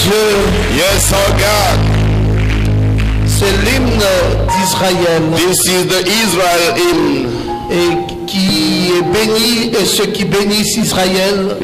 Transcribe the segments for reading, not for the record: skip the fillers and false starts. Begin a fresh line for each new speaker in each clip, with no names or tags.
Dieu.
Yes, our God.
C'est l'hymne d'Israël.
This is the Israel hymn.
Et qui est béni, et ceux qui bénissent Israël.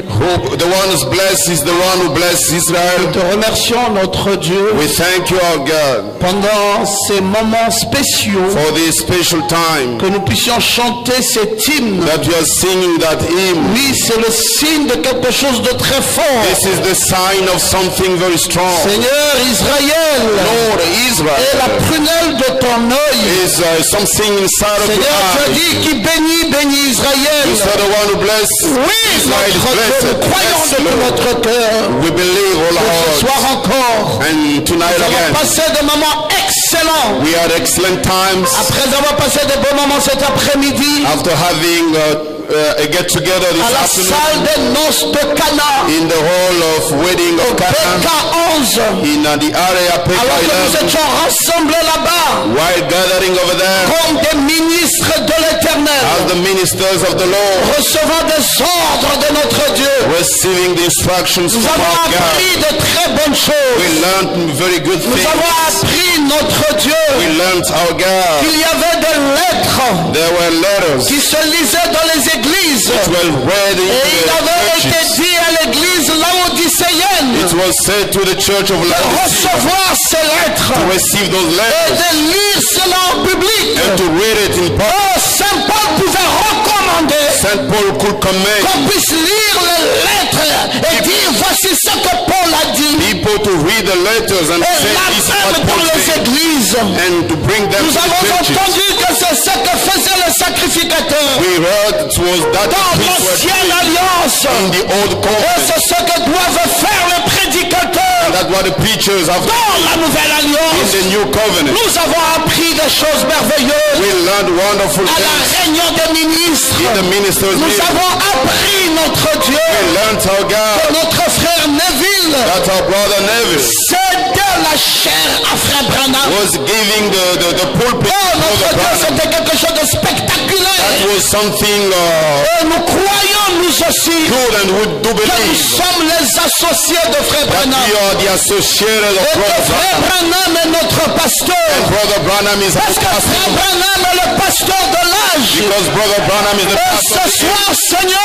The one who's blessed is the one who blesses Israel.
Nous te remercions, notre Dieu,
We thank you, our God,
pendant ces moments spéciaux,
for this special time
que nous puissions chanter cet hymne.
that you are singing that hymn.
Oui, c'est le signe de quelque chose de très fort.
This is the sign of something very strong.
Seigneur Israël,
Lord,
et la
Israel
prunelle de ton œil.
is something inside of your
Seigneur, tu as
eye.
dit qui bénit, bénit Israël.
You are the one who blesses.
Oui,
Israel is
notre Dieu,
blessed.
nous croyons
Yes,
de tout
Lord.
notre cœur.
We believe all
Ce
our
soir
hearts.
encore,
And tonight
nous avons
again,
passé des moments excellents.
we had excellent times
Après avoir passé de bons moments cet après-midi,
after having a get together
à
this
la
afternoon
salle des noces de Cana,
in the hall of wedding of Cana
PK11,
in the area
alors que nous
PK11,
étions rassemblés là-bas
while gathering over there
comme des ministres de l'Éternel,
as the ministers of the Lord,
recevant des ordres de notre Dieu.
receiving the instructions
Nous
from
avons
our God.
appris de très bonnes
We
choses.
learned very good
Nous
things.
avons appris, notre Dieu,
We learned our God.
qu'il y avait des lettres
There were letters
qui se lisaient dans les églises.
that were read
Et
into
il avait
the
été
churches.
dit à l'église laodicéenne
It was said to the church of
de
Laodicea
recevoir ces lettres
to receive those
et
letters
de lire cela en public.
and to read it in public.
Oh, Saint Paul pouvait recommander
Saint Paul could command
qu'on puisse lire les lettres et dire voici ce que Paul a dit.
people to read the letters and
Et
say this is
là
what
même pour
Paul
les
said,
églises.
and to bring them
Nous
to the
avons
churches.
entendu que c'est ce que faisait le sacrificateur
We heard it was that
dans
the priests were
l'ancienne
doing
alliance.
in the old
Et
covenant.
c'est ce que doivent faire les prédicateurs
That's what the preachers have
dans
done
la nouvelle
in
alliance.
the new covenant.
Nous avons appris des choses merveilleuses
We learned wonderful
à la
things
réunion des ministres.
in the ministers'
Nous
meeting.
avons appris, notre Dieu,
We learned our
que
God,
notre frère Neville
that our brother Neville
cédait la chair à frère Branham.
was giving the pulpit
Oh,
to
notre
Brother
Dieu,
Branham.
c'était quelque chose de spectaculaire.
That was something
Et nous croyons, nous aussi,
good, and we do
que nous
believe
sommes les associés de frère
that
Branham.
we are the associated of
Et que
Brother
frère
Branham.
Branham est notre pasteur.
And Brother Branham is
Parce
our
que frère
pastor.
Branham est le pasteur de l'âge.
Because Brother Branham is the
Et
pastor.
ce soir, Seigneur,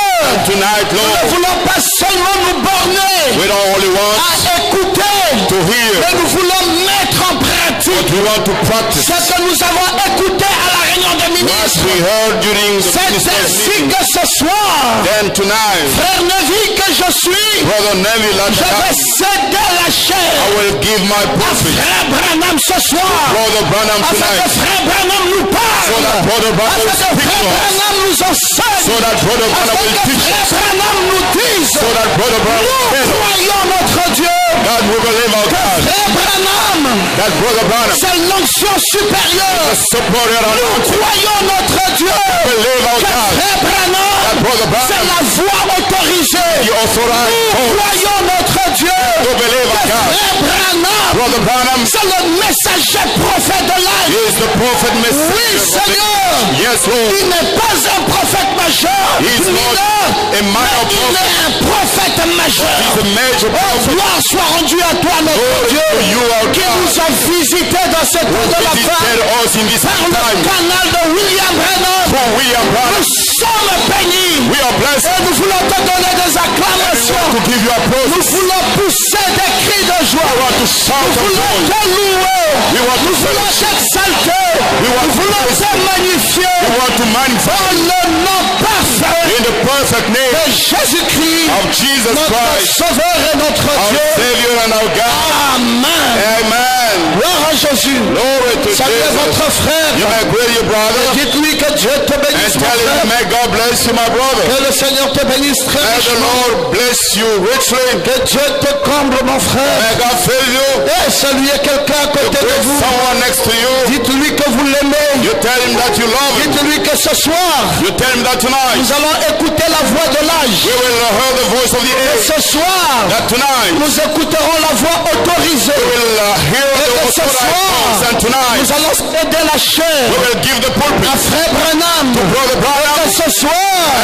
Tonight,
nous ne
Lord,
voulons pas seulement nous borner
we don't only want
à écouter,
to hear,
mais nous voulons mettre en
but
pratique
we want to practice
ce que nous avons écouté à la réunion des
what
ministres.
we heard during the
C'est
ministers'
ainsi
meeting.
que ce soir,
Then tonight,
frère Neville que je suis,
Brother Neville,
je vais céder la
I
chair
will give my
à
pulpit
frère Branham ce soir,
Brother Branham
afin que
tonight,
frère Branham nous
so
parle,
that Brother Branham
afin
will
que
speak
frère
to us,
Branham nous enseigne,
so that Brother Branham
afin
will
que
teach
frère
us,
Branham nous dise,
so that Brother Branham will
nous
tell us
croyons notre Dieu,
that we believe our God,
frère Branham,
that Brother Branham
c'est l'onction supérieure,
is supported on
nous
us,
croyons notre Dieu,
believe our
que
God,
frère
that
Branham,
Brother
c'est
Branham
la voix autorisée,
is the authorized
nous
voice
croyons notre Dieu,
to believe
que
our God.
frère Branham,
Brother Branham
c'est le messager prophète de l'âge.
is the prophet
Oui,
messenger.
Seigneur,
Yes, Lord.
il n'est pas un prophète majeur,
He is not
mineur,
a minor
mais il
prophet.
est un prophète majeur.
He's a major
Oh,
prophet.
gloire soit rendue à toi, notre
Glory
Dieu,
to you, our
qui
God,
nous a visités dans ce temps de la fin
visited us in this
par le
time
canal de William Branham.
through William
Nous
Branham.
sommes bénis
We are blessed.
et nous voulons te donner des
We
acclamations.
want to give you applause.
Nous voulons pousser des cris de joie.
We want to shout
Nous
of
voulons
joy.
te louer.
We want to
Nous voulons
fellowship.
t'exalter.
We want
Nous
to
voulons
praise
te magnifier.
We want to magnify
Dans le nom parfait
in the perfect
de
name
Jésus-Christ,
of Jesus
notre
Christ,
Sauveur et notre
our
Dieu.
Savior and our God.
Amen.
Amen.
Gloire à Jésus.
Glory to
Saluez
Jesus.
votre frère.
You may greet your brother
Dites-lui que Dieu te
and
bénisse, mon
tell him,
frère.
may God bless you, my brother.
Que le Seigneur te bénisse très
May the
richement.
Lord bless you richly.
Que Dieu te comble, mon frère.
May God fill you.
Et saluez quelqu'un à côté de
Greet
vous.
someone next to you.
Dites-lui que vous l'aimez.
You tell him that you love him.
Dites-lui que ce soir,
You tell him that tonight
nous allons écouter la voix de l'âge.
we will hear the voice of the
Et
age.
ce soir,
That tonight
nous écouterons la voix autorisée.
we will hear
Et
the
que ce
authorized
soir,
voice. And tonight
nous allons céder la chair
we will give the pulpit
à frère Branham.
to Brother
Et
Branham.
que ce soir,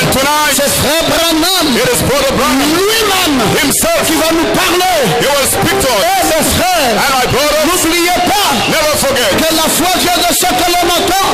And tonight,
c'est frère Branham
it is Brother Branham
lui-même
himself.
qui va nous parler.
He will speak to us.
Et mes frères,
And my brothers,
n'oubliez pas
never forget,
que la foi vient de ce que l'on entend.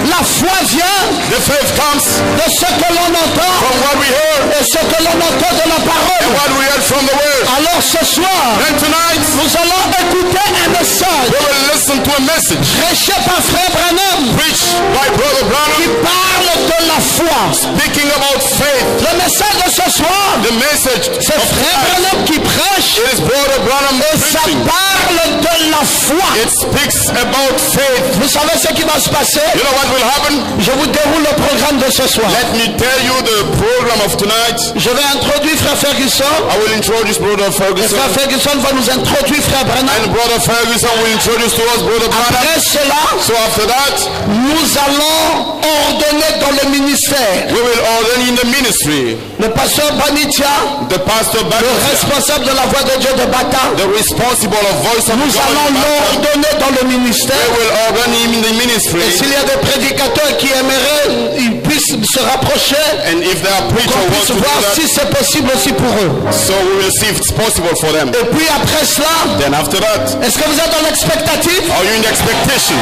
La foi vient
the faith comes
de ce que l'on entend
from what we hear
et ce que l'on entend de la
and
parole.
what we heard from the word.
Alors ce soir,
And tonight,
nous allons écouter un message
we will listen to a message
prêché par frère Branham
preached by Brother
qui
Branham,
parle de la foi.
speaking about faith.
Le message de ce soir,
The message
c'est
of
frère
Christ.
Branham qui prêche
It is Brother Branham
et ça
preaching.
parle de la foi.
It speaks about faith.
Vous savez ce qui va se passer?
You know what will happen?
Je vous déroule le programme de ce soir.
Let me tell you the program of tonight.
Je vais introduire frère Ferguson.
I will introduce Brother
Et
Ferguson.
frère Ferguson va nous introduire frère Branham.
And Brother Ferguson will introduce to us Brother Branham.
Après cela,
So after that,
nous allons ordonner dans le ministère.
we will order in the ministry.
Le pasteur Banitia,
The pastor
le
Baptist,
responsable de la voix de Dieu de Bata,
the responsible of voice of
nous
God,
allons l'ordonner dans le ministère.
we will order him in the ministry.
Et s'il y a des prédicateurs qui aimeraient, ils puissent se rapprocher,
And if there are preachers
qu'on
who want
puisse
to do
voir
that,
si c'est possible aussi pour eux.
so we will see if it's possible for them.
Et puis après cela,
Then after that,
est-ce que vous êtes dans l'expectative?
are you in expectation?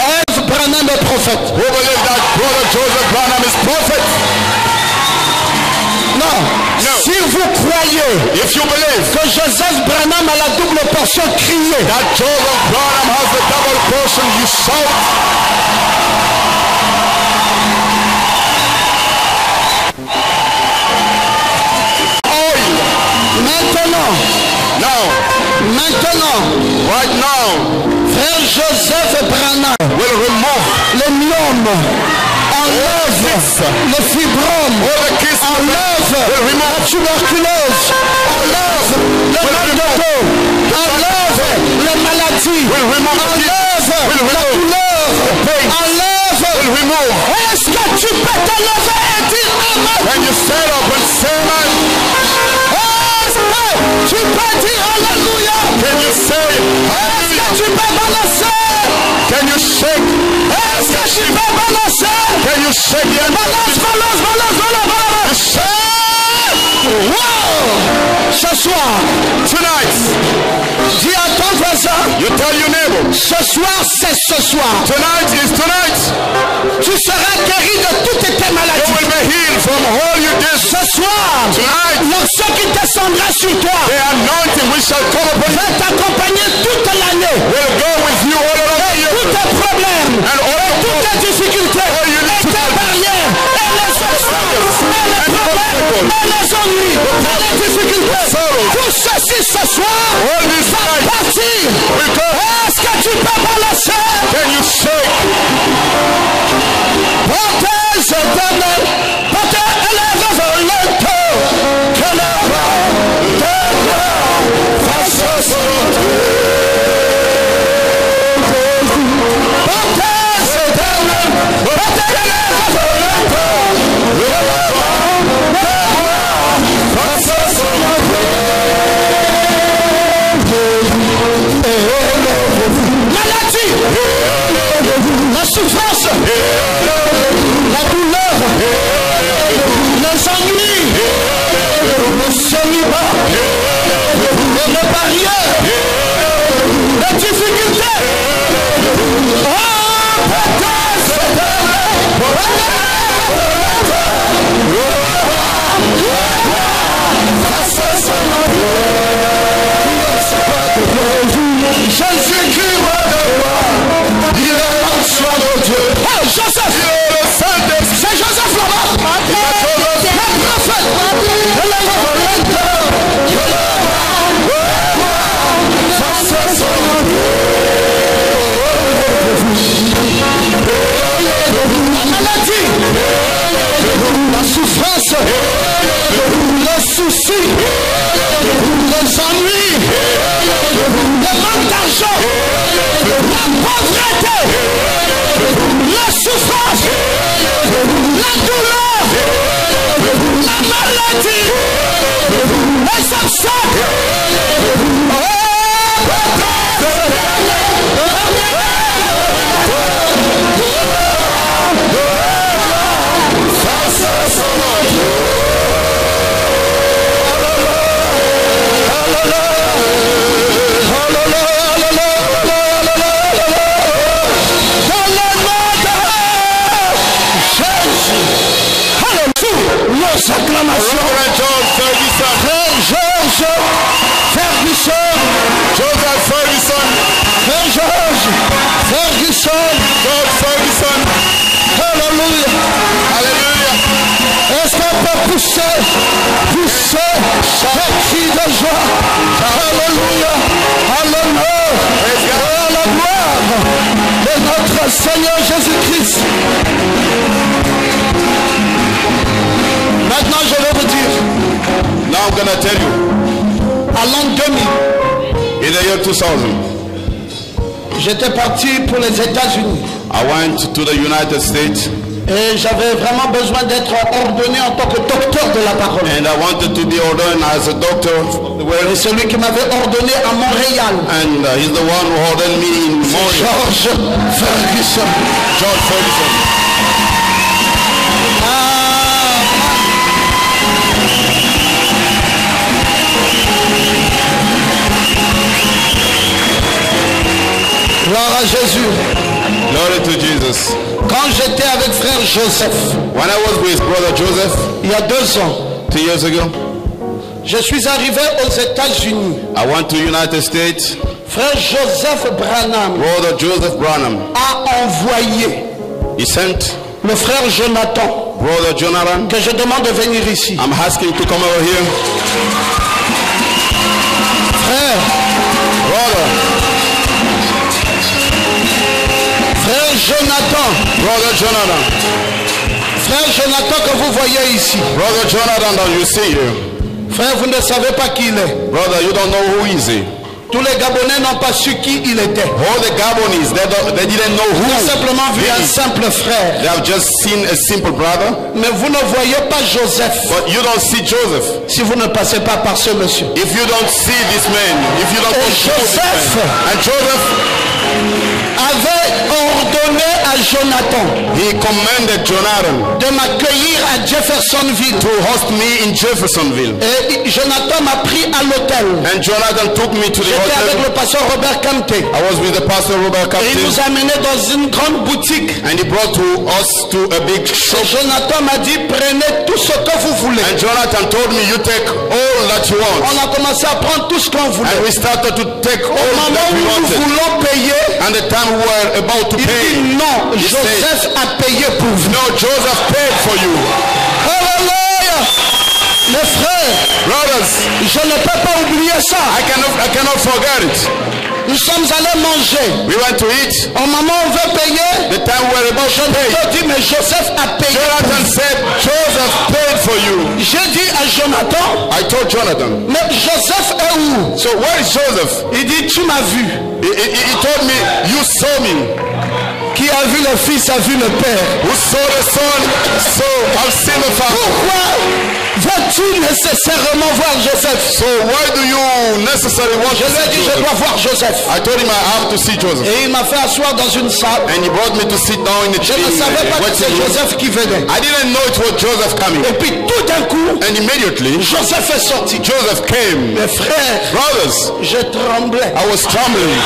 Est Branham est prophète?
Who believe that Brother Joseph Branham is prophet?
Non.
No.
Si vous croyez
If you believe
que Joseph Branham a la double portion, criez.
that Joseph Branham has the double portion, you shout.
Maintenant,
Now, right now,
frère Joseph Branham,
will remove
le myome, enlève le fibrome,
all the kids,
enlève
will
la
remove
tuberculose, enlève le mal de dos, enlève les maladies,
will remove the kids,
enlève
will
la
remove
douleur,
pain,
enlève.
will remove.
Est-ce que tu peux te lever et dire Amen?
When you stand up and say amen,
Est-ce que tu peux dire Alléluia?
can you say
Est-ce que tu peux balancer?
can you shake,
Est-ce que tu peux balancer?
can you shake the
Balance, balance, balance, balance, balance. Wow! Ce soir,
tonight?
dis à ton voisin,
You tell your neighbor,
ce soir, c'est ce soir.
tonight is tonight.
Tu seras guéri de toutes tes
You
maladies.
will be healed from all your diseases.
Ce soir,
Tonight,
l'onction qui descendra sur toi
the anointing which shall come upon you
va t'accompagner toute l'année.
will go with you all along the year.
Tous tes problèmes,
And all of
toutes tes difficultés, et tes barrières, et les souffrances, et les problèmes, et les ennuis, et les difficultés. Tout ceci ce soir
all this
va
night
partir.
will go.
Est-ce que tu peux balancer?
Can you shake?
Portez éternel, portez élève le taux, que le vent de gloire fasse son portez éternel, portez élève le taux, le vent de gloire fasse son maladie, la souffrance, la douleur, les ennuis, le célibat, les barrières, les difficultés. Oh, peut-être, Jésus-Christ, il est en soi de Dieu. Oh, Joseph, c'est Joseph là-bas. Le prophète. La maladie, la souffrance, le souci, les ennuis, le manque d'argent, la pauvreté, la souffrance, la douleur, la maladie, les obstacles. Oh, acclamation.
Reverend John Ferguson.
Frère George Ferguson.
Joseph Ferguson.
Frère George Ferguson.
George Ferguson.
Alléluia.
Hallelujah.
Est-ce qu'on peut pousser des cris de joie? Alléluia. À l'honneur et à la gloire de notre Seigneur Jésus-Christ. Maintenant, je vais vous dire,
Now I'm going to tell you,
à l'an 2000,
in the year 2000,
j'étais parti pour les États-Unis
I went to the United States
et j'avais vraiment besoin d'être ordonné en tant que docteur de la parole.
and I wanted to be ordained as a doctor of the
Et
word.
celui qui m'avait ordonné à Montréal,
And he's the one who ordained me in Montreal.
George Ferguson.
George Ferguson.
Gloire à Jésus.
Glory to Jesus.
Quand j'étais avec frère Joseph,
When I was with brother Joseph
il y a 2 ans,
2 years ago,
je suis arrivé aux États-Unis.
I went to United States.
Frère Joseph Branham
Brother Joseph Branham,
a envoyé
he sent
le frère Jonathan,
brother Jonathan.
que je demande de venir ici.
I'm asking to come over here.
Frère,
Brother
Jonathan, frère Jonathan que vous voyez ici.
Brother Jonathan that you see here.
Frère, vous ne savez pas qui il est.
Brother, you don't know who is he.
Tous les Gabonais n'ont pas su qui il était.
All the Gabonese, they didn't know who.
Ils ont simplement vu un
he is.
simple frère.
They have just seen a simple brother.
Mais vous ne voyez pas Joseph
But you don't see Joseph.
si vous ne passez pas par ce monsieur.
If you don't see this man, if you don't
Et
go through this
Joseph
man. And Joseph,
avait ordonné à Jonathan
he commanded Jonathan
de m'accueillir à Jeffersonville.
to host me in Jeffersonville.
Et Jonathan m'a pris à l'hôtel.
And Jonathan took me to the
J'étais avec
hotel.
le pasteur Robert Camté.
I was with the pastor Robert
Et il
Captain.
nous a amenés dans une grande boutique.
And he brought us to a big
Et
shop.
Jonathan m'a dit, prenez tout ce que vous voulez.
And Jonathan told me, you take all that you want.
On a commencé à prendre tout ce qu'on voulait.
And we started to take
Au
all
moment
that
où
we
nous
wanted.
voulons payer,
And the time we were about to
il
pay,
dit non,
He
Joseph a payé pour vous.
no, Joseph paid for you.
Alléluia! Mes frères,
Brothers,
je ne peux pas oublier ça.
I cannot forget it.
Nous sommes allés manger.
We went to eat.
Au moment où on veut payer,
The time we were about to pay,
Jonathan dit, mais Joseph a payé.
Jonathan said, Joseph paid for you.
J'ai dit à Jonathan,
I told Jonathan,
mais Joseph est où?
so where is Joseph?
Il dit, tu m'as vu.
He told me, you saw me.
Qui a vu le fils a vu le père.
Who saw the son, so I've seen the father.
Pourquoi veux-tu nécessairement voir Joseph?
So why do you necessarily want
Je
to
lui ai
see
dit, je
Joseph?
dois voir Joseph.
I told him I have to see Joseph.
Et il m'a fait asseoir dans une salle.
And he brought me to sit down in the
Je ne savais pas que c'est
waiting room.
Joseph qui venait.
I didn't know it was Joseph coming.
Et puis tout d'un coup,
And immediately,
Joseph est sorti.
Joseph came.
Mes frères,
Brothers,
je tremblais.
I was trembling.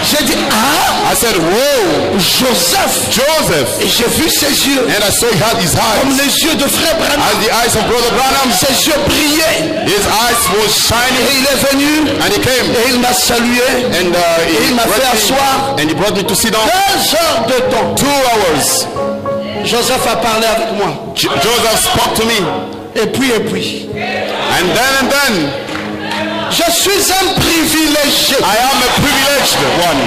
J'ai dit, ah,
I said, whoa,
Joseph.
Joseph.
Et j'ai vu ses yeux
And I saw he had his
comme
eyes.
les yeux de frère Branham.
As the eyes of Brother Branham,
Ses yeux brillaient.
his eyes was
Et
shining.
il est venu
And he came.
et il m'a salué.
And
il m'a fait asseoir.
and he brought me to sit down.
2 heures de temps.
2 hours.
Joseph a parlé avec moi.
Joseph spoke to me.
Et puis.
And then,
Je suis un privilégié.
I am a privileged one.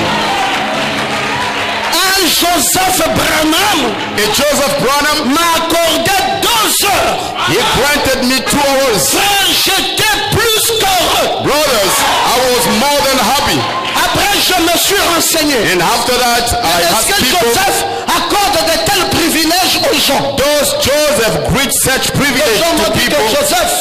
Un Joseph Branham
And Joseph Branham,
m'a accordé 2 heures.
he granted me 2 hours.
Frère, j'étais plus qu'heureux.
Brothers, I was more than happy.
Après, je me suis renseigné.
And after that, I
Est-ce
had
que
people.
Joseph accorde de tels privilèges aux gens?
Does Joseph grant such
Les
privilege
gens m'ont
to
dit que
people?
Joseph,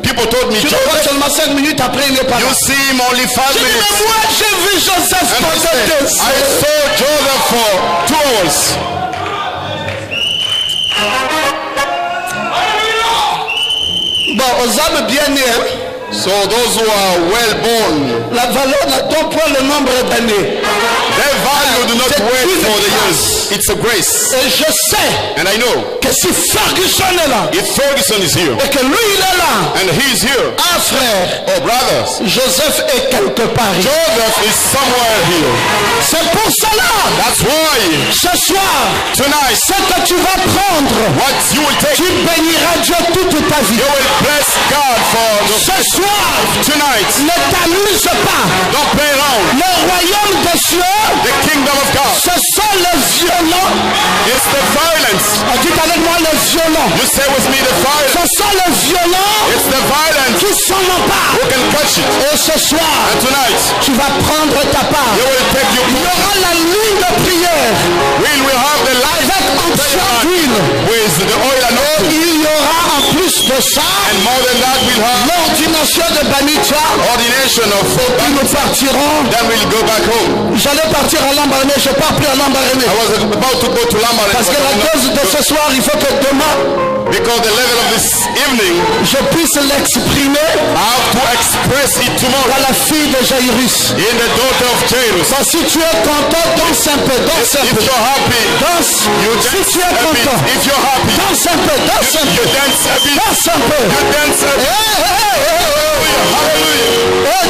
People told me,
tu le vois
Joseph,
seulement 5 minutes après, il est pas là.
you see him only 5
J'ai dit,
minutes.
mais moi, j'ai vu Joseph
And I
pendant
said,
2
I
heures.
saw Joseph for 2 hours.
Bon, aux âmes bien-nées, hein,
So those who are well born,
la valeur n'attend pas le nombre d'années.
their value do not
C'est
wait
une
for the
grâce.
years. It's a grace.
Et je sais
And I know
que si Ferguson est là
if Ferguson is here
et que lui il est là,
and he's here,
ah frère,
oh brothers,
Joseph est quelque part.
Joseph is somewhere here.
C'est pour cela,
That's why
ce soir,
tonight
ce que tu vas prendre,
what you will take,
tu béniras Dieu toute ta vie.
you will bless God for
Ce soir,
tonight.
ne t'amuse pas.
Don't play around.
Le royaume des cieux,
The kingdom of God
ce sont les violents.
is the violence.
Dites avec moi les violents.
You say with me the violence.
Ce sont les violents
It's the violence
qui s'en emparent.
who can catch it.
Et ce soir,
And tonight
tu vas prendre ta part.
you will take your
Il y
portion.
aura la ligne de prière
We will have the life
avec onction d'huile.
with the oil and oil.
Il y aura en plus de ça
And more than that we'll have
l'ordination de Banitza.
ordination of
Et nous partirons.
then we'll go back home.
J'allais partir à Lambaréné, je pars plus à Lambaréné.
I was about to go to Lambaréné,
Parce que
but
la
I'm not-
cause de ce soir, il faut que demain,
because the level of this evening
je puisse l'exprimer
I have to express it tomorrow
à la fille de Jairus.
in the daughter of Jairus.
Donc, si tu es content, danse un peu, danse un
If
peu.
you're happy,
Danse.
you
Si
dance
tu es
a bit.
content,
If you're happy,
danse un peu, danse un
you
peu.
dance a bit.
Danse un peu.
You dance a bit. Hallelujah.
Oh,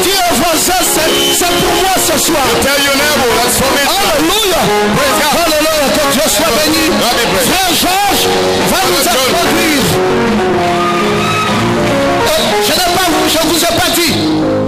dis au voisin, c'est pour moi ce soir.
Tell your neighbor that's for me.
Alléluia.
Praise God.
Alléluia. Que Dieu soit béni.
God be praised.
Frère Georges va nous
John.
introduire. Je vous ai pas dit.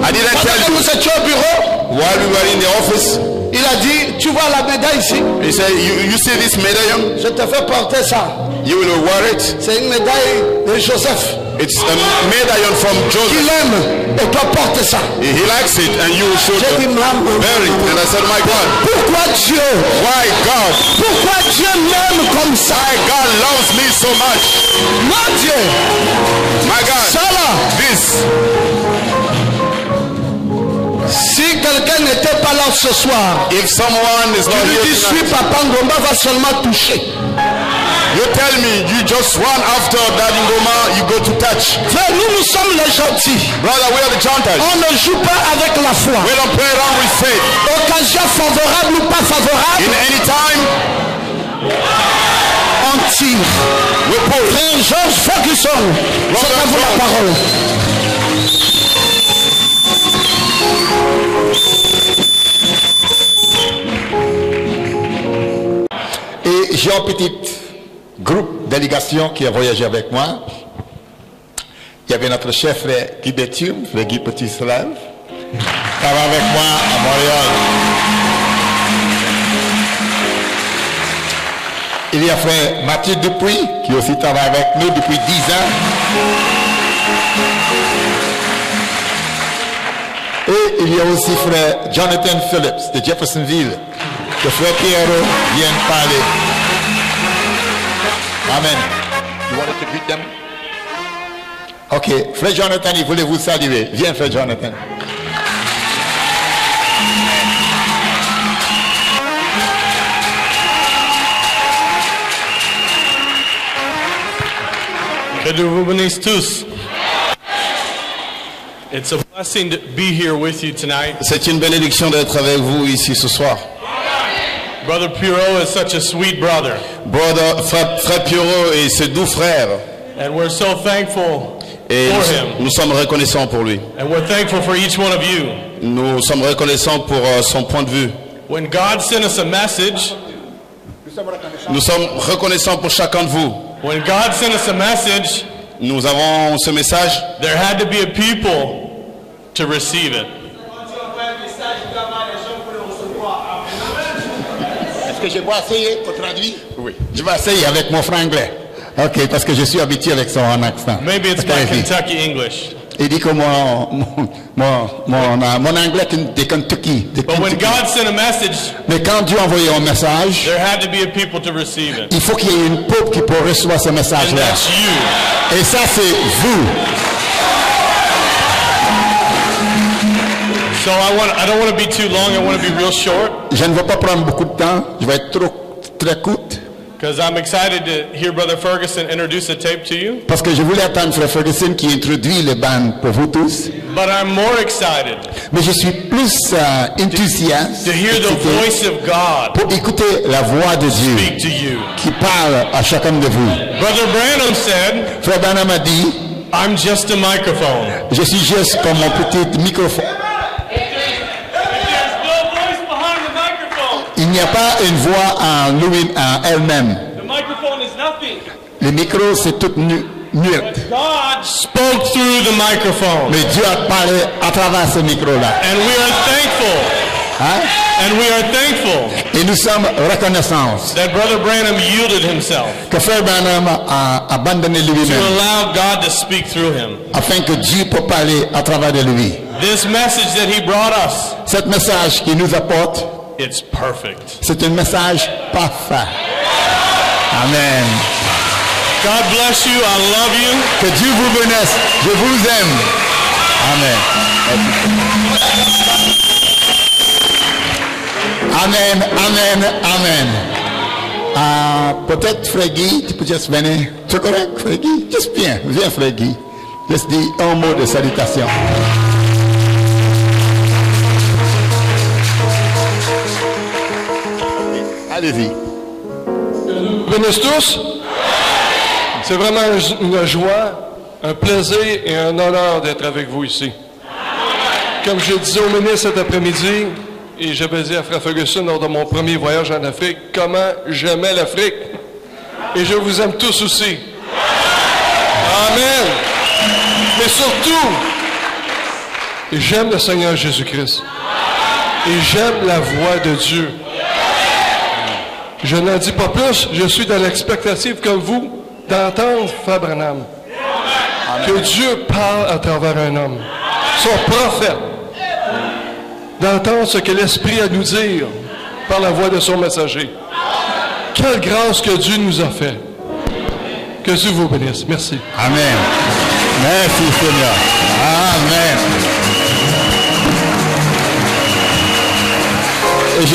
I didn't
Pendant
tell
que
you.
nous étions au bureau,
While we were in the office,
il a dit, tu vois la médaille ici.
he said, you see this medallion?
Je te fais porter ça.
You will wear it.
C'est une médaille de Joseph.
It's a medallion from
Il
Joseph.
aime et toi porte ça.
He likes it and you should
J'ai dit, maman,
wear it. And I said, my God,
pourquoi Dieu,
why God?
pourquoi Dieu m'aime comme ça?
Why God loves me so much?
Mon Dieu,
My God,
ça là,
this.
si quelqu'un n'était pas là ce soir,
If someone is
tu
not
lui
here
dis, suis
tonight,
Papa Ngomba va seulement toucher.
you tell me you just run after Daddy Ngoma, you go to touch.
Frère, nous sommes les gentils.
Brother, we are the Gentiles.
On ne joue pas avec la foi.
We don't play around with faith.
Occasion favorable ou pas favorable,
In any time,
on tire.
we pull.
Frère Georges Ferguson, c'est à vous la parole.
Et j'ai un petit groupe délégation qui a voyagé avec moi. Il y avait notre chef frère Guy Béthune, frère Guy Petit-Slave, qui travaille avec moi à Montréal. Il y a frère Mathieu Dupuis, qui aussi travaille avec nous depuis 10 ans. Et il y a aussi frère Jonathan Phillips de Jeffersonville, que frère Pierrot vient de parler. Amen. You wanted to greet them? Ok, frère Jonathan, il voulait vous saluer. Viens, frère Jonathan.
Que Dieu vous bénisse tous. It's a blessing to be here with you tonight.
C'est une bénédiction d'être avec vous ici ce soir.
Brother Puro is such a sweet brother,
Brother, frère Pierrot et ses doux frères.
and we're so thankful
Et
for him.
nous sommes reconnaissants pour lui.
And we're thankful for each one of you.
Nous sommes reconnaissants pour son point de vue.
When God sent us a message,
Nous sommes reconnaissants pour chacun de vous.
when God sent us a message,
Nous avons ce message.
there had to be a people to receive it.
Est-ce que je vais essayer pour traduire? Oui. Je vais essayer avec mon frère anglais. Ok, parce que je suis habitué avec son accent.
Maybe it's my
Ok,
Kentucky English.
il dit que mon anglais est de Kentucky.
But when God sent a message,
Mais quand Dieu a envoyé un message,
there had to be a people to receive it.
il faut qu'il y ait une peuple qui peut recevoir ce
And
message-là.
that's you.
Et ça, c'est vous.
So I don't want to be too long. I want to be real short.
Je ne vais pas prendre beaucoup de temps. Je vais être très courte.
because I'm excited to hear Brother Ferguson introduce the tape to you.
Parce que je voulais attendre Frère Ferguson qui introduit le band pour vous tous.
But I'm more excited
Mais je suis plus enthousiaste
to hear the voice of God
pour écouter la voix de Dieu
speak to you.
qui parle à chacun de vous.
Brother Branham said,
Frère Branham a dit,
I'm just a microphone.
je suis juste comme mon petit microphone.
There's no voice behind the microphone.
Il n'y a pas une voix en lui, en elle-même.
The microphone is nothing.
Le micro, c'est tout muet.
God spoke through the microphone.
Mais Dieu a parlé à travers ce micro-là.
And we are thankful.
Hein?
And we are thankful
Et nous sommes reconnaissants
that Brother Branham yielded himself
que Frère Branham a abandonné
to
lui-même
allow God to speak through him.
afin que Dieu puisse parler à travers de lui.
This message that he brought us,
Cet message qu'il nous apporte,
it's perfect.
c'est un message parfait. Amen.
God bless you. I love you.
Que Dieu vous bénisse. Je vous aime. Amen. Amen. Amen. Amen. Peut-être Frère Guy, tu peux juste venir. C'est correct, Frère Guy? Juste bien. Viens, Frère Guy. Juste dis un mot de salutation. Allez-y.
Bénisse tous. C'est vraiment une joie, un plaisir et un honneur d'être avec vous ici. Comme je disais au ministre cet après-midi, et j'avais dit à Frère Ferguson lors de mon premier voyage en Afrique, comment j'aimais l'Afrique. Et je vous aime tous aussi. Amen. Mais surtout, j'aime le Seigneur Jésus-Christ. Et j'aime la voix de Dieu. Je n'en dis pas plus, je suis dans l'expectative comme vous d'entendre Frère Branham. Que Dieu parle à travers un homme, son prophète, d'entendre ce que l'Esprit a à nous dire par la voix de son messager. Quelle grâce que Dieu nous a fait. Que Dieu vous bénisse. Merci.
Amen. Merci Seigneur. Amen. Et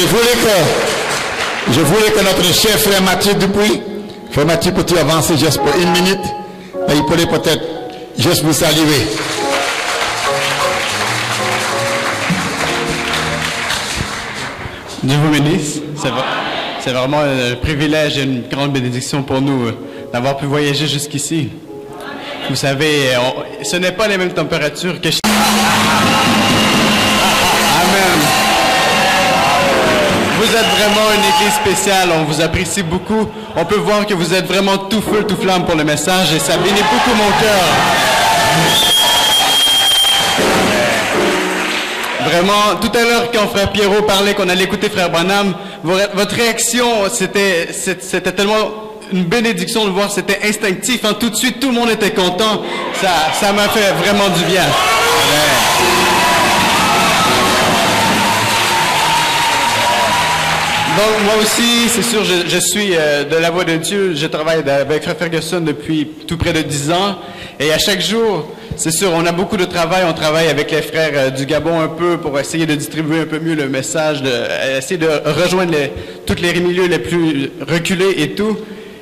je voulais que notre cher frère Mathieu Dupuis, frère Mathieu, peux-tu avancer juste pour une minute? Et il pourrait peut-être juste vous saluer.
Dieu vous bénisse. C'est vraiment un privilège et une grande bénédiction pour nous d'avoir pu voyager jusqu'ici. Vous savez, ce n'est pas les mêmes températures que... Amen. Vous êtes vraiment une église spéciale, on vous apprécie beaucoup. On peut voir que vous êtes vraiment tout feu, tout flamme pour le message et ça bénit beaucoup mon cœur. Vraiment, tout à l'heure quand Frère Pierrot parlait qu'on allait écouter Frère Branham, votre réaction, c'était tellement une bénédiction de voir, c'était instinctif. Hein, tout de suite, tout le monde était content. Ça m'a fait vraiment du bien. Donc moi aussi, c'est sûr, je suis de la voix de Dieu. Je travaille avec Frère Ferguson depuis tout près de 10 ans. Et à chaque jour, c'est sûr, on a beaucoup de travail. On travaille avec les frères du Gabon un peu pour essayer de distribuer un peu mieux le message, essayer de rejoindre tous les milieux les plus reculés et tout.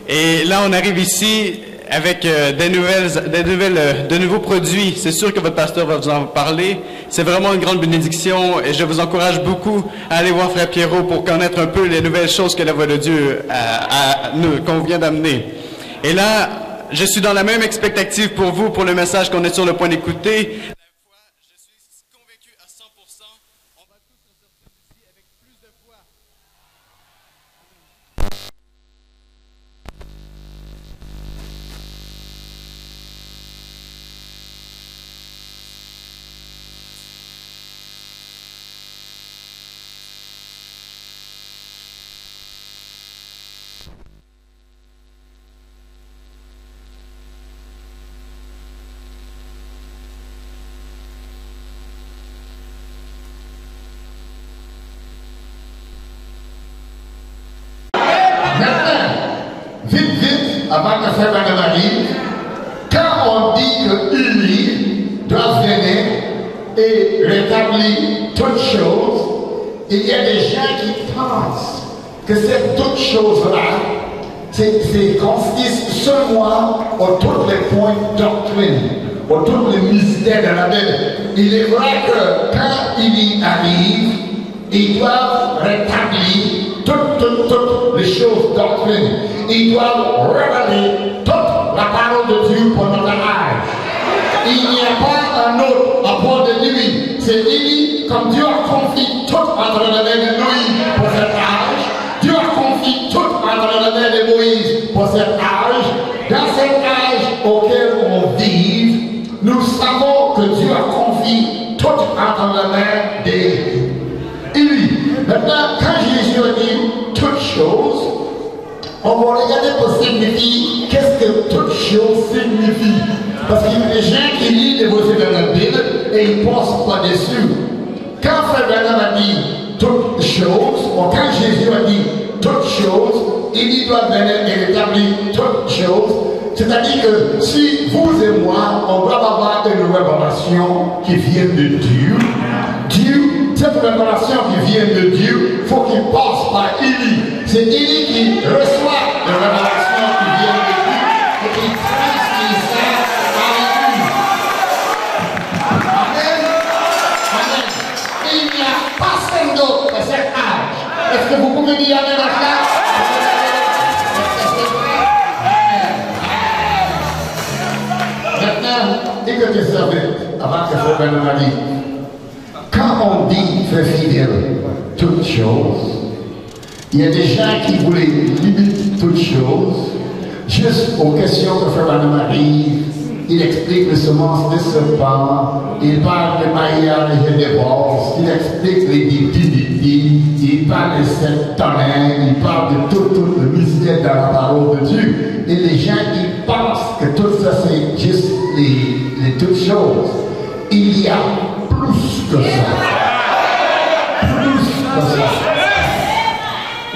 Et là, on arrive ici avec de nouveaux produits. C'est sûr que votre pasteur va vous en parler. C'est vraiment une grande bénédiction et je vous encourage beaucoup à aller voir Frère Pierrot pour connaître un peu les nouvelles choses que la voix de Dieu qu'on vient d'amener. Et là, je suis dans la même expectative pour vous, pour le message qu'on est sur le point d'écouter. Je suis convaincu à 100%. On va tous sortir d'ici avec plus de foi.
Vite, avant que Frère Branham arrive, quand on dit que lui doit venir et rétablir toutes choses, il y a des gens qui pensent que c'est toutes choses-là c'est consiste seulement aux tous les points de doctrine, aux tous les mystères de la Bible. Il est vrai que quand il y arrive, ils doivent rétablir toutes les choses doctrines. Ils doivent révéler toute la parole de Dieu pour notre âge. Il n'y a pas un autre à part de lui. C'est lui, comme Dieu a confié tout entre les mains de Moïse pour cet âge. Dieu a confié tout entre les mains de Moïse pour cet âge. Dans cet âge auquel on vit, nous savons que Dieu a confié tout entre les mains d'Élie. Maintenant, quand Jésus a dit toutes choses, on va regarder pour signifier qu'est-ce que toutes choses signifient. Parce qu'il y a des gens qui lisent les versets dans la Bible et ils ne pensent pas dessus. Quand Frère Branham a dit toutes choses, ou quand Jésus a dit toutes choses, il doit venir et rétablir toutes choses. C'est-à-dire que si vous et moi, on doit avoir une révélation qui vient de Dieu, cette révélation qui vient de Dieu, il faut qu'il passe par Élie. C'est Élie qui reçoit la révélation qui vient de Dieu et qui transmet ça à lui. Amen. Amen. Il n'y a pas personne d'autre à cet âge. Est-ce que vous pouvez dire Amen à ça? Maintenant, écoutez ça avant que Frère Branham arrive. Quand on dit, frère fidèle, toutes choses, il y a des gens qui voulaient limiter toutes choses, juste aux questions que Frère Branham arrive, il explique les semences des serpents, il parle de mariage et de divorce, il explique les divinités, il parle de sept tonnerres, il parle de tout le mystère dans la parole de Dieu. Et les gens qui pensent que tout ça c'est juste les toutes choses, il y a plus que ça. Plus que ça.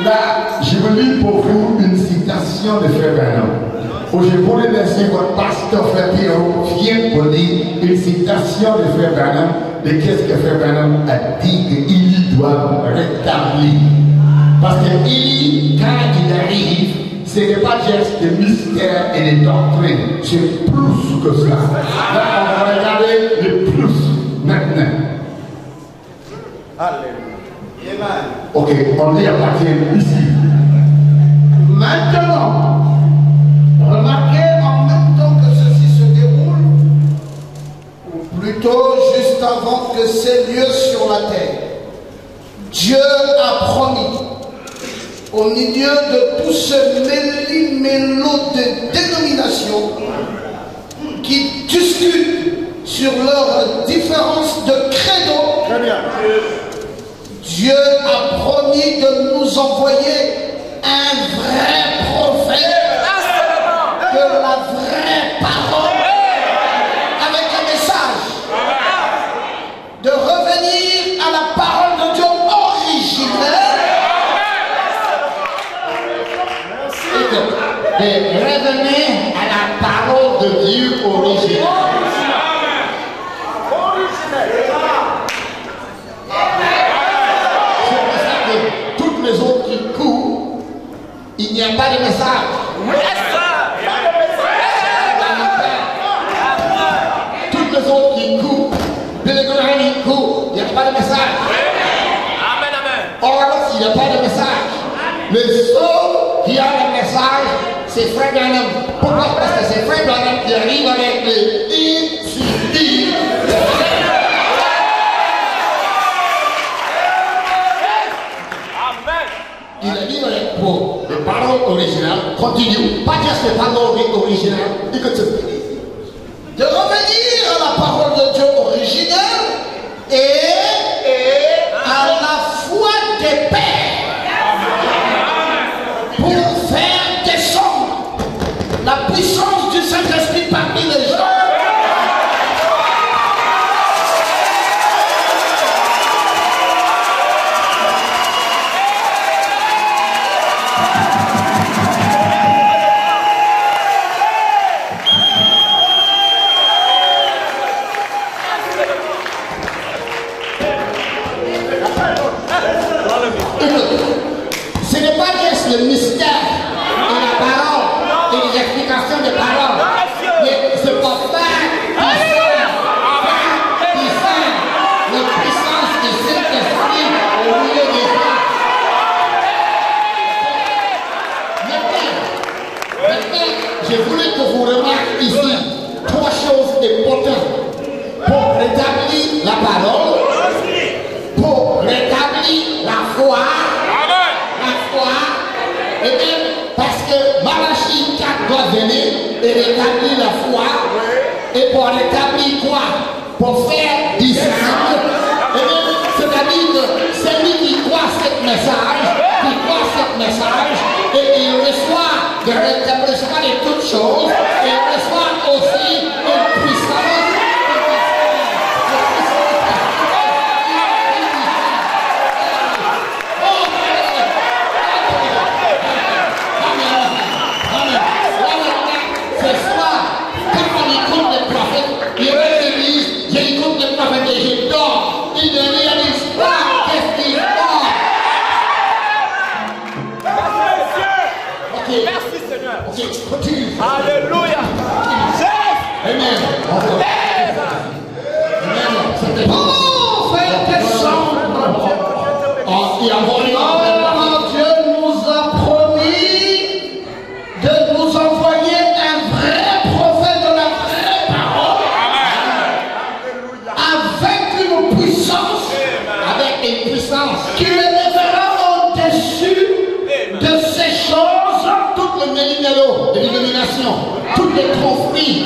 Là, je vous lis pour vous une citation de Frère Branham. Je voulais laisser votre pasteur Frère Pierrot vient pour dire une citation de Frère Branham de qu'est-ce que Frère Branham a dit qu'il doit rétablir. Parce que quand il arrive, ce n'est pas juste des mystères et des doctrines, c'est plus que ça. Là, on va regarder le plus maintenant. Alléluia. Ok, on lit à partir d'ici. Maintenant, remarquez en même temps que ceci se déroule, ou plutôt juste avant que c'est lieu sur la terre, Dieu a promis, au milieu de tout ce méli-mélo de dénominations qui discutent sur leurs différences de credo, Dieu a promis de nous envoyer un vrai prophète de la vraie parole avec un message de revenir à la parole de Dieu originelle et de revenir à la parole de Dieu originelle. Les autres qui courent, il n'y a pas de message. Toutes les autres qui courent, les grands qui courent, il n'y a pas de message. Or, s'il n'y a pas de message, le seul qui a le message, c'est Frère Branham. Pourquoi? Parce que c'est Frère Branham qui arrive avec le ICD. Il a dit pour les paroles originales, continue, pas juste les paroles originales, de revenir à la parole de Dieu originelle et à la foi des pères pour faire descendre la puissance du Saint-Esprit parmi les gens.
Je voulais que vous remarquiez ici 3 choses importantes pour rétablir la parole, pour rétablir la foi, et même parce que Malachie 4 doit venir et rétablir la foi, et pour rétablir quoi? Pour faire discernir, et même c'est-à-dire que c'est lui qui croit ce message, et il reçoit de rétablissement de toutes choses, et il reçoit aussi une puissance.
Alléluia.
Amen. Oh, frère, Dieu nous a promis de nous envoyer un vrai prophète de la vraie parole. Avec une puissance, qui élèvera au-dessus de ces choses toutes les mélinello de l'illumination, tous les conflits,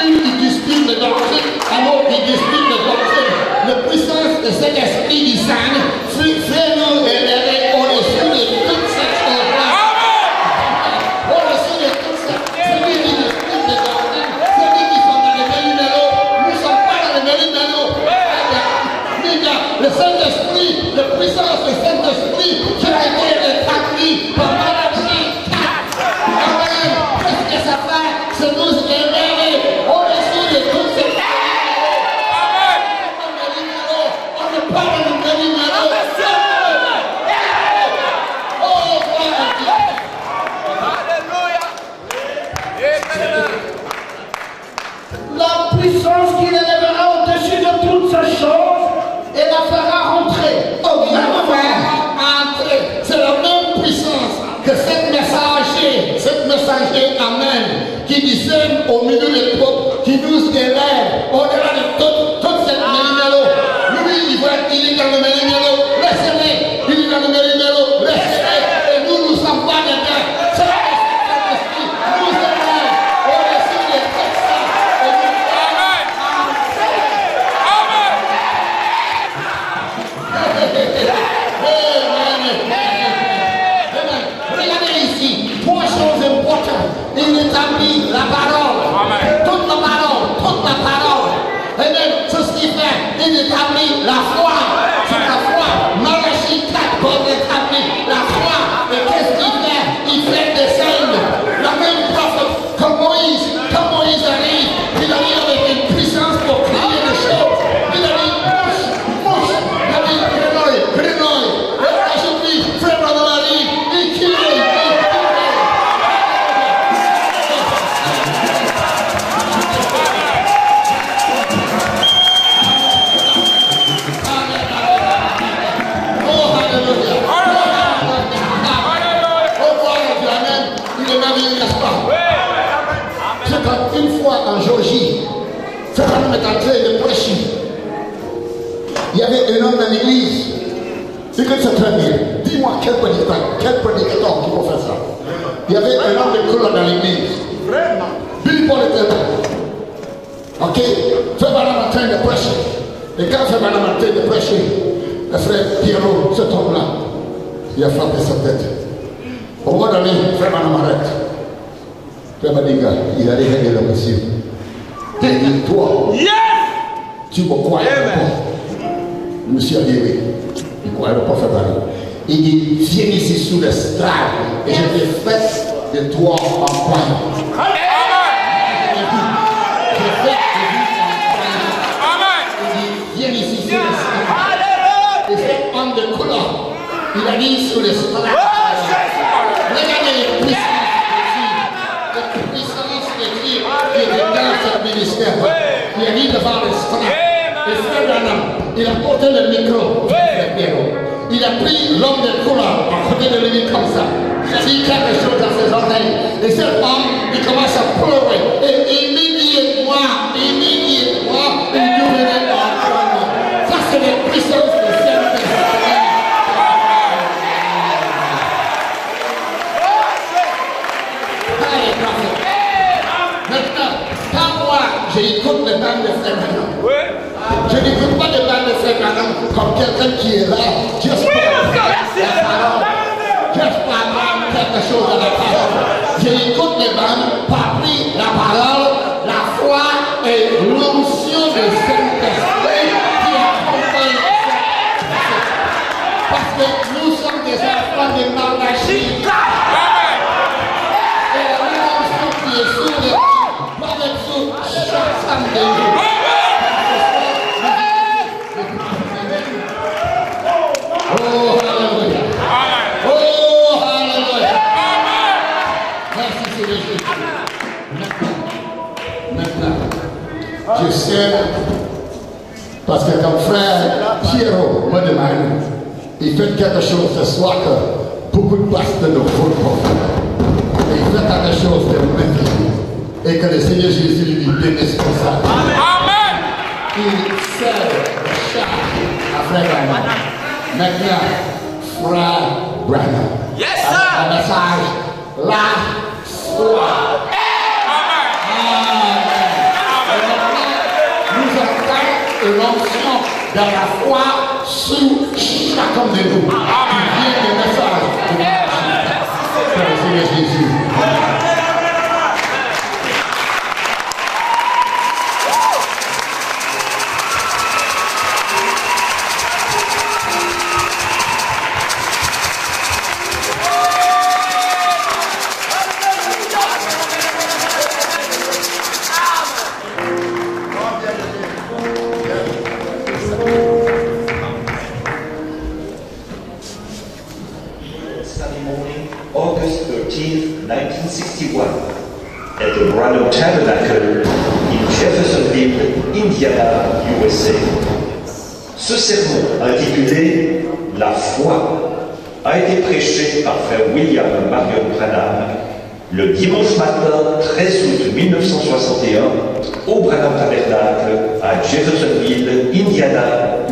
une qui dispute de doctrine, un autre qui dispute de doctrine. La puissance de cet esprit du sang fait-nous élever au-dessus de toutes ces choses-là. Au-dessus de toutes ces choses, celui qui dispute de doctrine, celui qui sont dans les mélinello, nous ne sommes pas dans les mélinello. Le Saint-Esprit, la puissance du Saint-Esprit qui a été rétabli par Malachie 4. Amen. Qu'est-ce que ça fait? C'est nous élever au-dessus de toutes ces choses. Amen. On ne parle de mélinello. Oh, gloire à Dieu. Alléluia. La puissance qui l'élèvera au-dessus de toutes ces choses et la fera rentrer. Oh, la fera entrer. C'est la même puissance que cette messager, amen, qui discerne au milieu des peuples, qui nous élève au-delà de toute cette mélinello. Lui, il est dans le mélinello, laissez-le. Il est dans le mélinello, laissez-le. Et nous, nous ne sommes pas dedans. C'est la Saint-Esprit nous élève au-dessus de tout ça. Et nous regardez ici, 3 choses importantes. Il établit la parole. Toute la parole. Et même, c'est ce qu'il fait. Il établit la foi. C'est la foi. Malachie 4 pour établir la foi. Et qu'est-ce qu'il fait? Il fait descendre la même prophète que Moïse. Quand Moïse arrive, il arrive avec une puissance pour créer des choses. Il arrive, mouche. Il arrive, grenouille. Et aujourd'hui, frère Marie, il tire. Une fois en Géorgie, frère Branham est entré de prêcher. Il y avait un homme dans l'église. Écoute ça très bien. Dis-moi quel prédicateur qui peut faire ça. Il y avait un homme de couleur dans l'église. Billy Paul était là. Ok? Frère Branham est en train de prêcher. Et quand frère Branham est en train de prêcher, le frère Pierrot se tombe là. Il a frappé sa tête. Au moment donné, frère Branham arrête. Frère Madiga, il a réveillé le monsieur. Il dit, toi, tu me crois pas. Le monsieur a dit oui. Il ne croyait pas, frère Branham. Il dit, viens ici sous le strade et je te fais de toi en point. Viens ici sous le strade. Et cet homme de couleur, il a dit sous le strade. Regardez les puissances. Qui est dans ce ministère, il a dit devant le strade. Et frère Branham, il a porté le micro. Il a pris l'homme de couleur à côté de lui comme ça. Il a dit quelque chose dans ses oreilles. Et cet homme commence à pleurer. Et immédiatement, il devenait enfant. Ça, c'est la puissance de Saint-Esprit. Maintenant, quand moi, j'écoute les bandes de frères maintenant. Je n'écoute pas les bandes de frères maintenant comme quelqu'un qui est là, juste pour la parole. Juste pour apprendre quelque chose de la parole. J'écoute les bandes pour apprendre la parole, la foi et l'onction de Saint-Esprit qui accompagne ça. Parce que nous sommes des enfants de Malachie. Et la l'onction qui est sur les doit être sur chaque femme de nous. Oh, hallelujah. Oh, hallelujah. Merci, Seigneur Jésus. Maintenant, je sais, parce que comme frère Pierrot me demande, il fait quelque chose ce soir que beaucoup de pasteurs ne font pas. Il fait quelque chose de magnifique. Et que le Seigneur Jésus lui bénisse pour ça. Amen. Il sert le charge à frère Branham. Maintenant, frère Branham.
Yes, sir.
Un message, la foi. Amen. Nous avons une onction de la foi sur chacun de nous. Il vient le message de le Seigneur Jésus.
August 13th, 1961, at the Branham Tabernacle in Jeffersonville, Indiana, USA. Ce sermon, intitulé « La foi », a été prêché par frère William Marion Branham le dimanche matin 13 août 1961 au Branham Tabernacle à Jeffersonville, Indiana,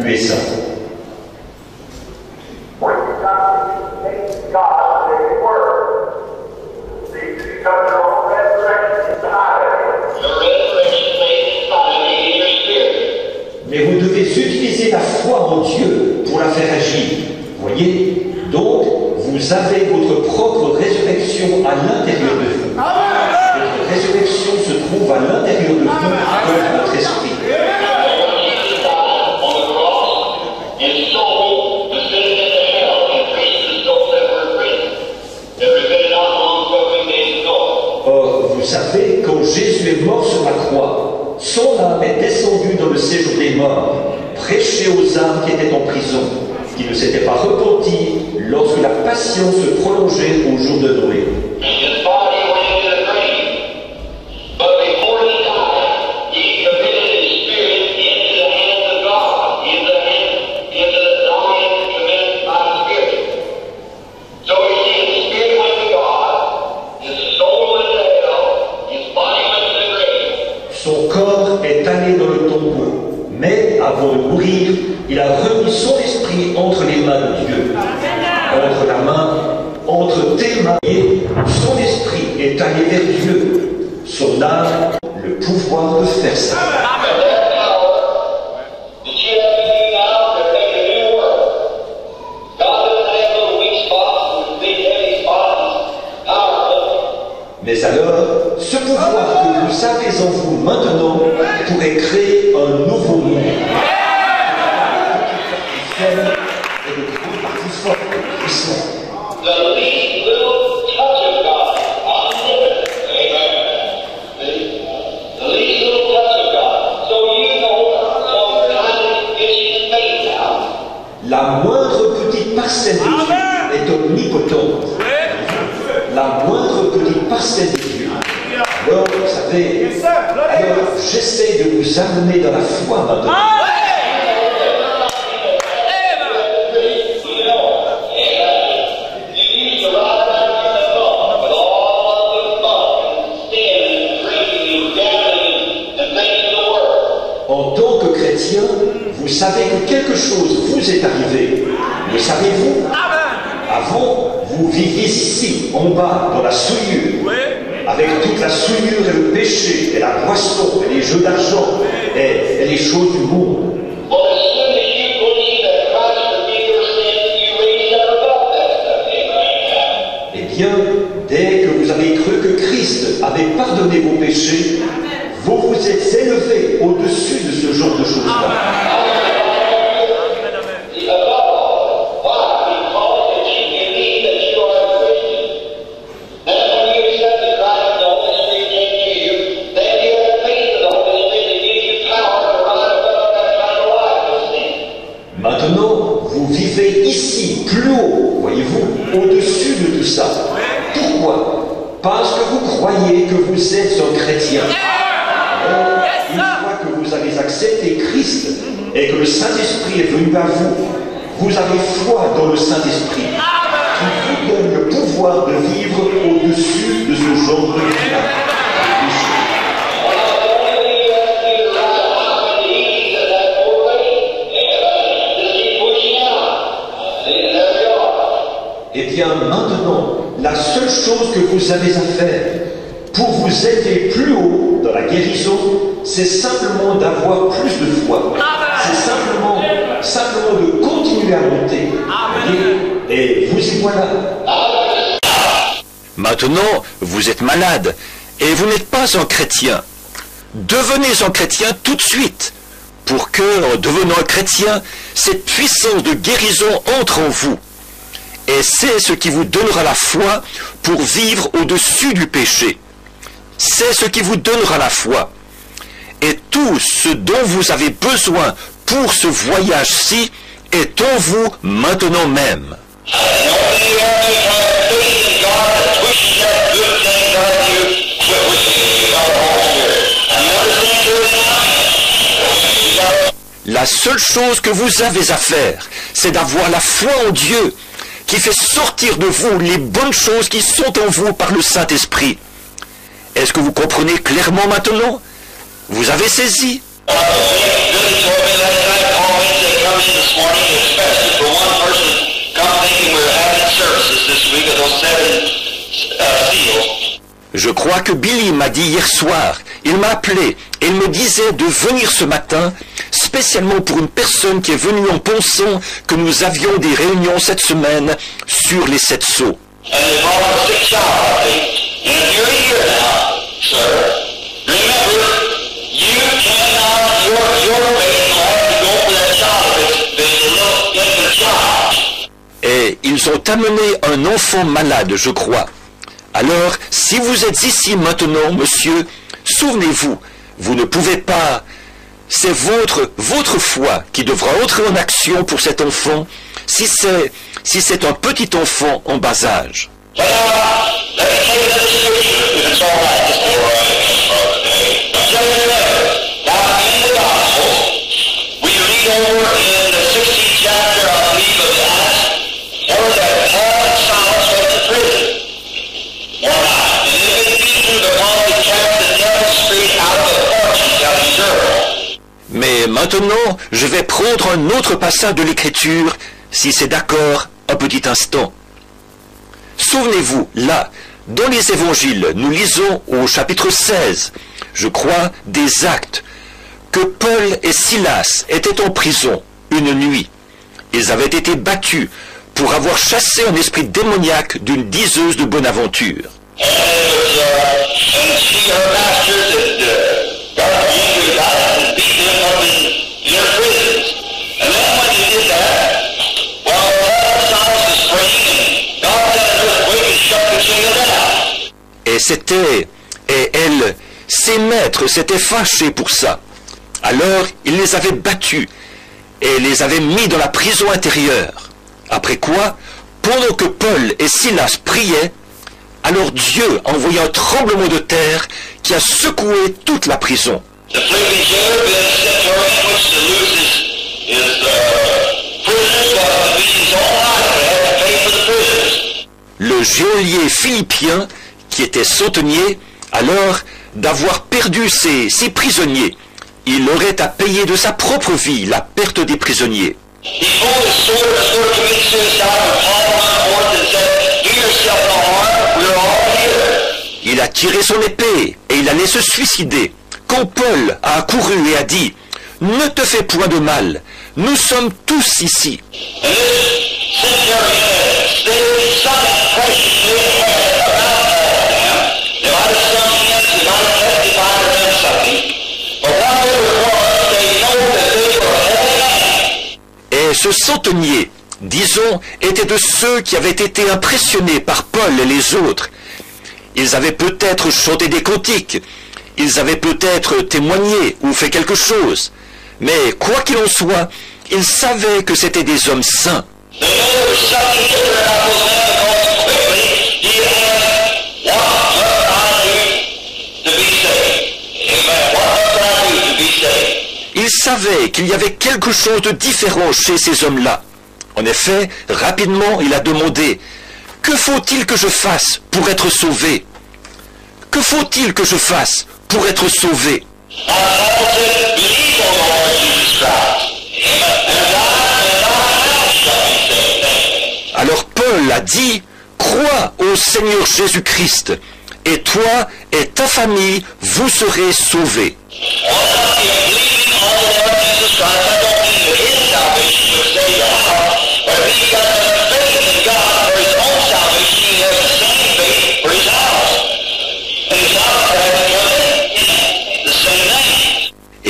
USA. Mais vous devez utiliser la foi en Dieu pour la faire agir. Voyez? Donc, vous avez votre propre résurrection à l'intérieur de vous. Votre résurrection se trouve à l'intérieur de vous dans votre esprit. Or, vous savez, quand Jésus est mort sur la croix, son âme est descendue dans le séjour des morts, prêchée aux âmes qui étaient en prison, qui ne s'étaient pas repenties lorsque la patience se prolongeait au jour de Noé. Son corps est allé dans le tombeau, mais avant de mourir, il a remis son esprit entre les mains de Dieu. Entre la main, entre tes mains, et son esprit est allé vers Dieu. Son âme, le pouvoir de faire ça. Mais alors, ce pouvoir que vous avez en vous maintenant pourrait créer un nouveau monde. Et de grandes parties fortes et puissantes. La moindre petite parcelle de Dieu est omnipotente. La moindre petite parcelle de Dieu. Alors, vous savez, alors j'essaie de vous amener dans la foi maintenant. savez que quelque chose vous est arrivé. Le savez-vous? Avant, vous viviez ici, en bas, dans la souillure, avec toute la souillure et le péché, et la boisson, et les jeux d'argent, et les choses du monde. Eh bien, dès que vous avez cru que Christ avait pardonné vos péchés, vous vous êtes élevés au-dessus de ce genre de choses-là. Maintenant, vous vivez ici, plus haut, voyez-vous, au-dessus de tout ça. Pourquoi? Parce que vous croyez que vous êtes un chrétien. Alors, une fois que vous avez accepté Christ et que le Saint-Esprit est venu à vous, vous avez foi dans le Saint-Esprit qui vous donne le pouvoir de vivre au-dessus de ce genre de vie-là. Eh bien, maintenant, la seule chose que vous avez à faire pour vous élever plus haut dans la guérison, c'est simplement d'avoir plus de foi. C'est simplement de continuer à monter. Et vous y voilà.
Maintenant, vous êtes malade et vous n'êtes pas un chrétien. Devenez un chrétien tout de suite, pour que, en devenant un chrétien, cette puissance de guérison entre en vous. Et c'est ce qui vous donnera la foi pour vivre au-dessus du péché. C'est ce qui vous donnera la foi. Et tout ce dont vous avez besoin pour ce voyage-ci est en vous maintenant même. La seule chose que vous avez à faire, c'est d'avoir la foi en Dieu, qui fait sortir de vous les bonnes choses qui sont en vous par le Saint-Esprit. Est-ce que vous comprenez clairement maintenant? Vous avez saisi? Je crois que Billy m'a dit hier soir, il m'a appelé et il me disait de venir ce matin, spécialement pour une personne qui est venue en pensant que nous avions des réunions cette semaine sur les 7 sceaux. Et ils ont amené un enfant malade, je crois. Alors, si vous êtes ici maintenant, monsieur, souvenez-vous, vous ne pouvez pas... C'est votre foi qui devra entrer en action pour cet enfant, si c'est un petit enfant en bas âge. Mais maintenant, je vais prendre un autre passage de l'Écriture, si c'est d'accord, un petit instant. Souvenez-vous, là, dans les évangiles, nous lisons au chapitre 16, je crois, des Actes, que Paul et Silas étaient en prison une nuit. Ils avaient été battus pour avoir chassé un esprit démoniaque d'une diseuse de bonne aventure. Et elle, ses maîtres s'étaient fâchés pour ça. Alors, il les avait battus et les avait mis dans la prison intérieure. Après quoi, pendant que Paul et Silas priaient, alors Dieu a envoyé un tremblement de terre qui a secoué toute la prison. Le geôlier philippien, qui était sautonnier, alors d'avoir perdu ses prisonniers, il aurait à payer de sa propre vie la perte des prisonniers.
He pulled his sword and was going to commit suicide when Paul went forth and said, "Do yourself no harm, we're all here."
Il a tiré son épée et il allait se suicider. Quand Paul a accouru et a dit « Ne te fais point de mal, nous sommes tous ici. »
And this centurion stated something preciously about them. They might have sung hymns, they might have testified or done something. But whatever it was, they know that they were holy men.
Et ce centenier, disons, était de ceux qui avaient été impressionnés par Paul et les autres. Ils avaient peut-être chanté des cantiques, ils avaient peut-être témoigné ou fait quelque chose. Mais quoi qu'il en soit, ils savaient que c'étaient des hommes saints.
They knew there was something different about those men because quickly he asked, "What must I do to be saved?" Amen. What must I do to be saved?
Ils savaient qu'il y avait quelque chose de différent chez ces hommes-là. En effet, rapidement, il a demandé « Que faut-il que je fasse pour être sauvé ? Que faut-il que je fasse pour être sauvé ?»
Paul said, "Believe on the Lord Jesus Christ. Amen. And thou shalt be saved."
Alors Paul a dit « Crois au Seigneur Jésus-Christ, et toi et ta famille, vous serez sauvés. »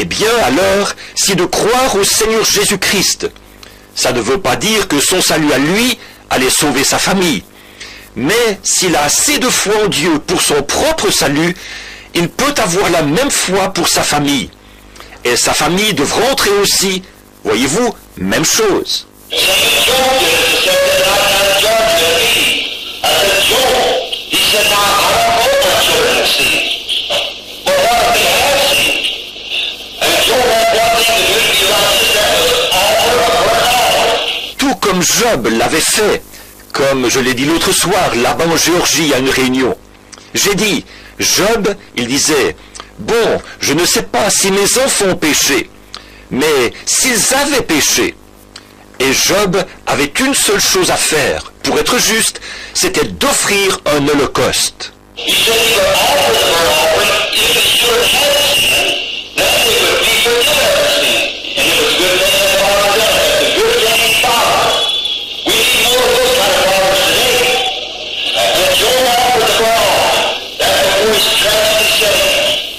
Eh bien alors, si de croire au Seigneur Jésus-Christ, ça ne veut pas dire que son salut à lui allait sauver sa famille. Mais s'il a assez de foi en Dieu pour son propre salut, il peut avoir la même foi pour sa famille. Et sa famille devra entrer aussi, voyez-vous, même chose. Tout comme Job l'avait fait, comme je l'ai dit l'autre soir, là-bas en Géorgie à une réunion. J'ai dit, Job, il disait, bon, je ne sais pas si mes enfants ont péché, mais s'ils avaient péché. Et Job avait une seule chose à faire, pour être juste, c'était d'offrir un holocauste.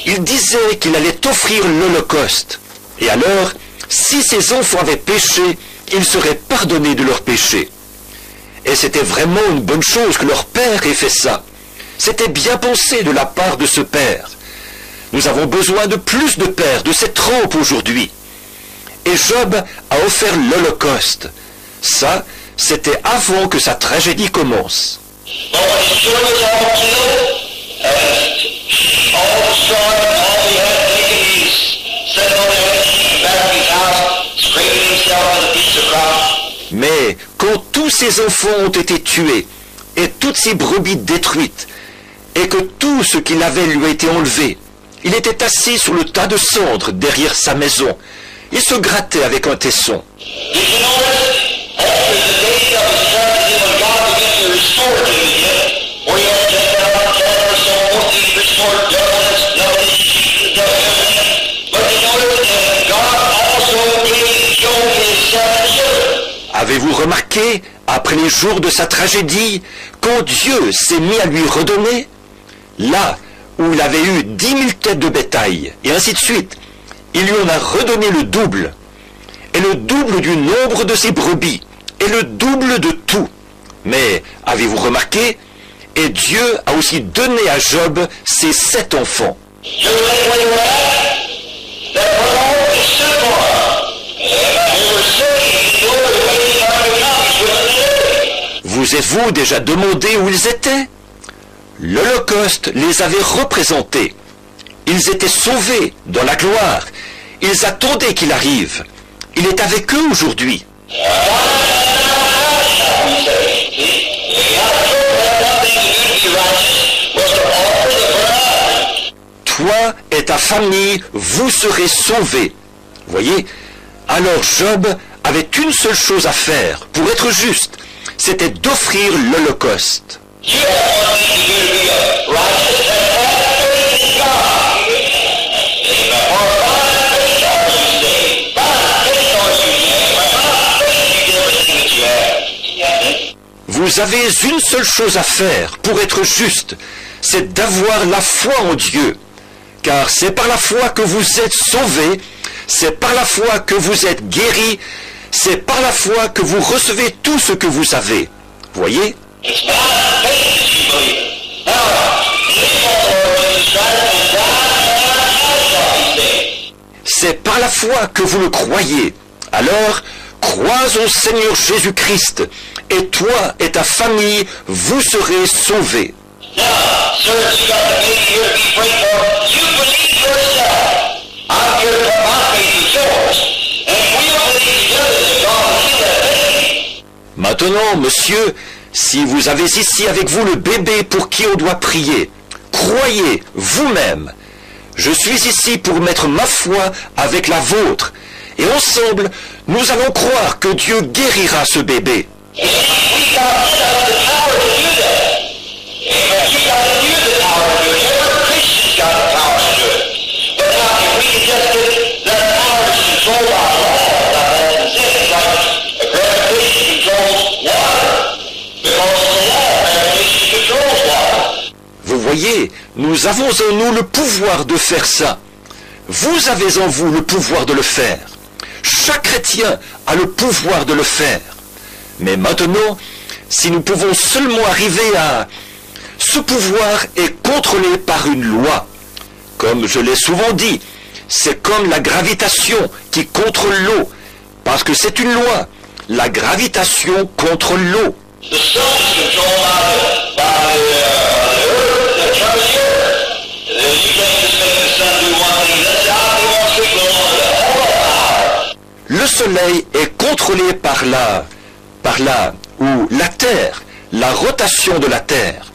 Il disait qu'il allait offrir l'holocauste. Et alors, si ses enfants avaient péché, ils seraient pardonnés de leurs péchés. Et c'était vraiment une bonne chose que leur père ait fait ça. C'était bien pensé de la part de ce père. Nous avons besoin de plus de pères de cette trempe aujourd'hui. Et Job a offert l'holocauste. Ça, c'était avant que sa tragédie commence. Mais quand tous ses enfants ont été tués, et toutes ses brebis détruites, et que tout ce qu'il avait lui a été enlevé, il était assis sur le tas de cendres derrière sa maison. Il se grattait avec un tesson. Avez-vous remarqué, après les jours de sa tragédie, quand Dieu s'est mis à lui redonner, là où il avait eu 10 000 têtes de bétail, et ainsi de suite, il lui en a redonné le double, et le double du nombre de ses brebis, et le double de tout. Mais, avez-vous remarqué, et Dieu a aussi donné à Job ses 7 enfants. Vous êtes-vous déjà demandé où ils étaient? L'Holocauste les avait représentés. Ils étaient sauvés dans la gloire. Ils attendaient qu'il arrive. Il est avec eux aujourd'hui. Toi toi et ta famille, vous serez sauvés. Voyez? Alors Job avait une seule chose à faire pour être juste, c'était d'offrir l'Holocauste.
You have one thing to do to be righteous and have faith in God. For by faith are you saved. By faith are you saved. By faith you get everything that you have.
Vous avez une seule chose à faire pour être juste, c'est d'avoir la foi en Dieu. Car c'est par la foi que vous êtes sauvés, c'est par la foi que vous êtes guéris, c'est par la foi que vous recevez tout ce que vous avez. Voyez?
It's by faith that you believe. Now, believe on the Lord Jesus Christ and die shall be saved.
C'est par la foi que vous le croyez. Alors, crois au Seigneur Jésus-Christ, et toi et ta famille, vous serez sauvés.
Now, sir, you got the baby here to be prayed for. You believe yourself. I'm here to put my faith in yours. And we'll believe together that God will heal that baby.
Maintenant, monsieur, si vous avez ici avec vous le bébé pour qui on doit prier, croyez vous-même. Je suis ici pour mettre ma foi avec la vôtre. Et ensemble, nous allons croire que Dieu guérira ce bébé.
We got the power to do that. Amen. You got to use the power to do it. Every Christian's got the power to do it. But now, if we can just get that power to control our law, like gravitation controls water. Because of the law, gravitation controls water.
Vous voyez, nous avons en nous le pouvoir de faire ça. Vous avez en vous le pouvoir de le faire. Chaque chrétien a le pouvoir de le faire. Mais maintenant, si nous pouvons seulement arriver à... Ce pouvoir est contrôlé par une loi. Comme je l'ai souvent dit, c'est comme la gravitation qui contrôle l'eau. Parce que c'est une loi. La gravitation contrôle l'eau.
The sun is controlled by the earth, the turn of the earth. You can't just make the sun do one thing. That's how he wants to go on the whole power.
Le soleil est contrôlé par la terre, la rotation de la terre.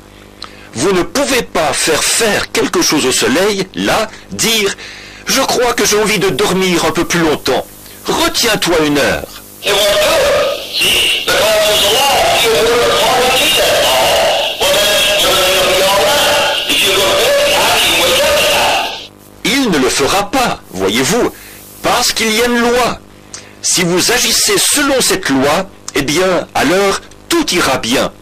Vous ne pouvez pas faire quelque chose au soleil, là, dire « Je crois que j'ai envie de dormir un peu plus longtemps. Retiens-toi 1 heure. »
It won't do it. See, because there's a law. If you work according to that law, well then everything will be all right. If you go to bed, how do you wake up at night?
Il ne le fera pas, voyez-vous, parce qu'il y a une loi. Si vous agissez selon cette loi, eh bien, alors, tout ira bien.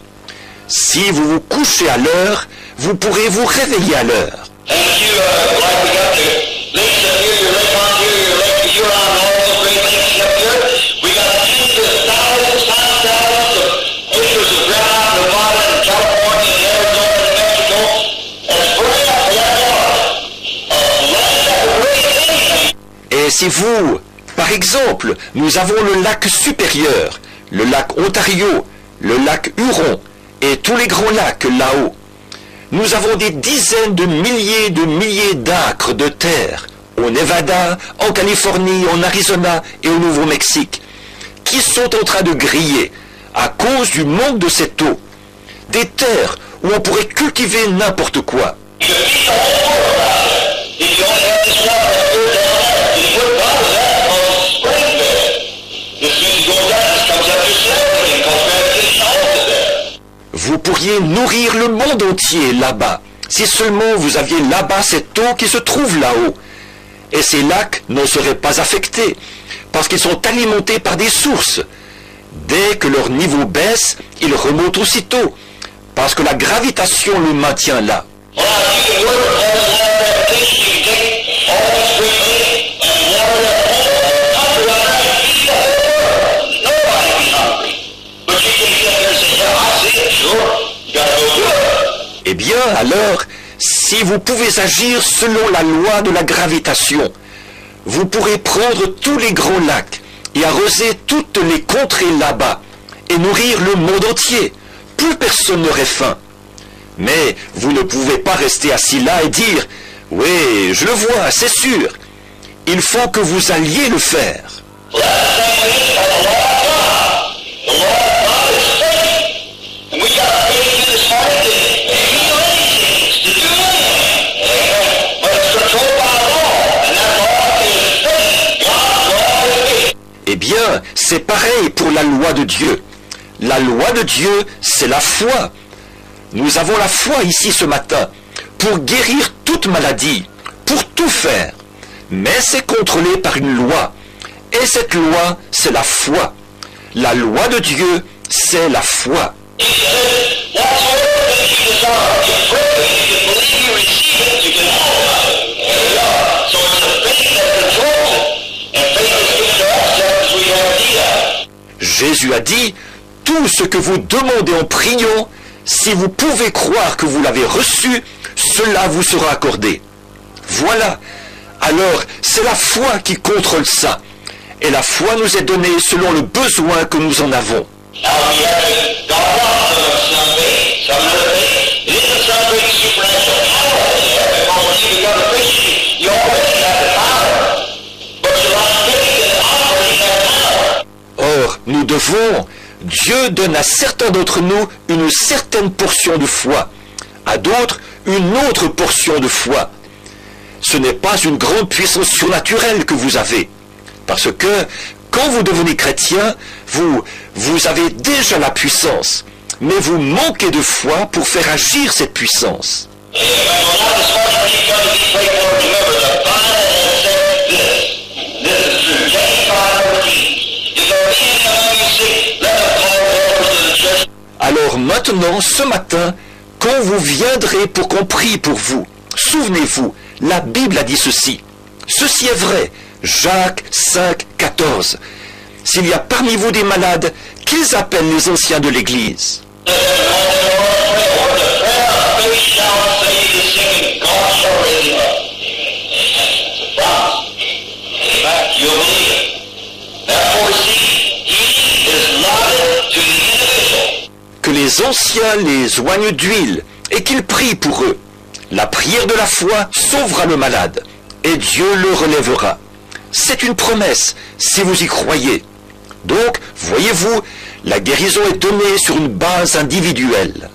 Si vous vous couchez à l'heure, vous pourrez vous réveiller à l'heure.
And if you, like we got the lakes up here, your Lake Ontario, your Lake Huron, all those great lakes up here, we got tens of thousands of acres of ground out in Nevada and California and Arizona and Mexico, and it's burning up for that water. Land that would raise anything.
Et si vous, par exemple, nous avons le lac supérieur, le lac Ontario, le lac Huron et tous les grands lacs là-haut, nous avons des dizaines de milliers d'acres de terre au Nevada, en Californie, en Arizona et au Nouveau-Mexique, qui sont en train de griller à cause du manque de cette eau. Des terres où on pourrait cultiver n'importe quoi.
You could beat the whole world out of it. If you only had this water that goes down there, you wouldn't bother that because it's spring bed. As soon as you go down, it comes up yourself again because gravitation holds it there.
Vous pourriez nourrir le monde entier là-bas, si seulement vous aviez là-bas cette eau qui se trouve là-haut. Et ces lacs n'en seraient pas affectés, parce qu'ils sont alimentés par des sources. Dès que leur niveau baisse, ils remontent aussitôt, parce que la gravitation le maintient là.
Well, if you can work with all this water gravitation, you can take all these great lakes and water that whole country out there and feed the whole world. Nobody be hungry. But you can sit there and say, yeah, I see it, sure. You gotta go do it.
Eh bien, alors, si vous pouvez agir selon la loi de la gravitation, vous pourrez prendre tous les grands lacs et arroser toutes les contrées là-bas et nourrir le monde entier. Plus personne n'aurait faim. Mais vous ne pouvez pas rester assis là et dire « Oui, je le vois, c'est sûr. » Il faut que vous alliez le faire.
Well, that's the same way by the law of God. The law of God is faith. And we got faith in this heart to heal anything, to do anything. But it's
bien, c'est pareil pour la loi de Dieu. La loi de Dieu, c'est la foi. Nous avons la foi ici ce matin pour guérir toute maladie, pour tout faire. Mais c'est contrôlé par une loi. Et cette loi, c'est la foi. La loi de Dieu, c'est la foi. Jésus a dit, tout ce que vous demandez en priant, si vous pouvez croire que vous l'avez reçu, cela vous sera accordé. Voilà. Alors, c'est la foi qui contrôle ça. Et la foi nous est donnée selon le besoin que nous en avons. Or, nous devons, Dieu donne à certains d'entre nous une certaine portion de foi, à d'autres une autre portion de foi. Ce n'est pas une grande puissance surnaturelle que vous avez, parce que quand vous devenez chrétien, vous avez déjà la puissance, mais vous manquez de foi pour faire agir cette puissance. Alors maintenant, ce matin, quand vous viendrez pour qu'on prie pour vous, souvenez-vous, la Bible a dit ceci. Ceci est vrai. Jacques 5, 14. S'il y a parmi vous des malades, qu'ils appellent les anciens de l'Église. Que les anciens les oignent d'huile et qu'ils prient pour eux. La prière de la foi sauvera le malade et Dieu le relèvera. C'est une promesse, si vous y croyez. Donc, voyez-vous, la guérison est donnée sur une base individuelle.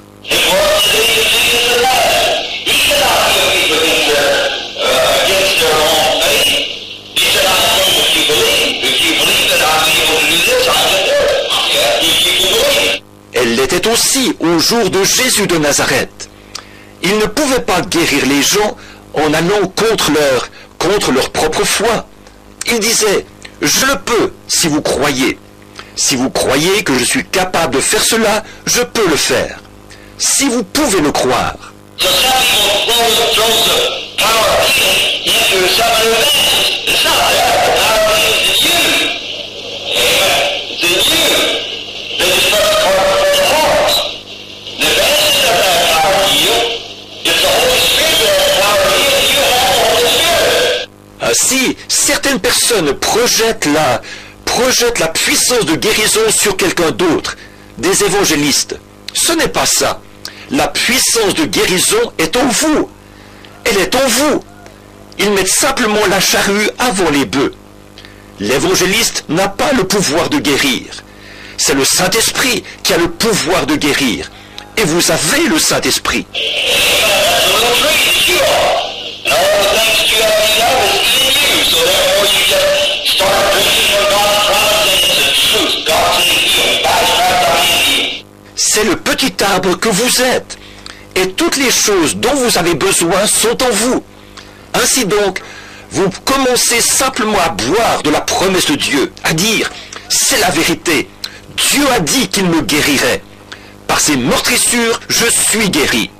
Elle l'était aussi au jour de Jésus de Nazareth. Il ne pouvait pas guérir les gens en allant contre leur propre foi. Il disait, je le peux si vous croyez. Si vous croyez que je suis capable de faire cela, je peux le faire. Si vous pouvez le croire. Ainsi, certaines personnes projettent la puissance de guérison sur quelqu'un d'autre, des évangélistes. Ce n'est pas ça. La puissance de guérison est en vous. Elle est en vous. Ils mettent simplement la charrue avant les bœufs. L'évangéliste n'a pas le pouvoir de guérir. C'est le Saint-Esprit qui a le pouvoir de guérir. Et vous avez le Saint-Esprit. C'est le petit arbre que vous êtes. Et toutes les choses dont vous avez besoin sont en vous. Ainsi donc, vous commencez simplement à boire de la promesse de Dieu, à dire, c'est la vérité. Dieu a dit qu'il me guérirait. Par ses meurtrissures, je suis guéri.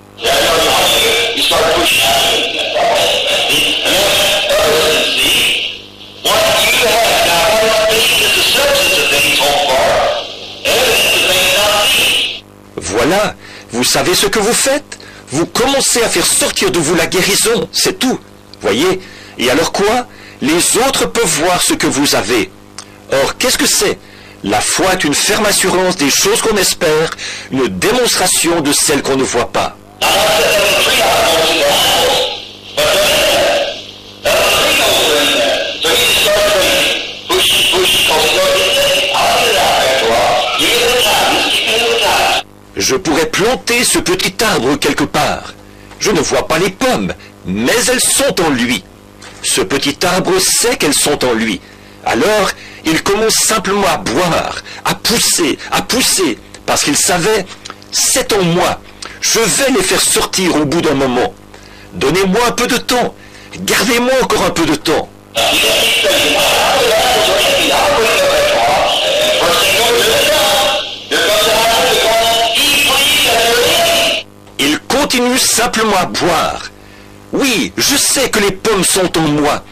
Voilà, vous savez ce que vous faites? Vous commencez à faire sortir de vous la guérison, c'est tout. Voyez? Et alors quoi? Les autres peuvent voir ce que vous avez. Or, qu'est-ce que c'est? La foi est une ferme assurance des choses qu'on espère, une démonstration de celles qu'on ne voit pas. Je pourrais planter ce petit arbre quelque part. Je ne vois pas les pommes, mais elles sont en lui. Ce petit arbre sait qu'elles sont en lui. Alors, il commence simplement à boire, à pousser, parce qu'il savait, c'est en moi, je vais les faire sortir au bout d'un moment. Donnez-moi un peu de temps, gardez-moi encore un peu de temps. Il continue simplement à boire. Oui, je sais que les pommes sont en moi.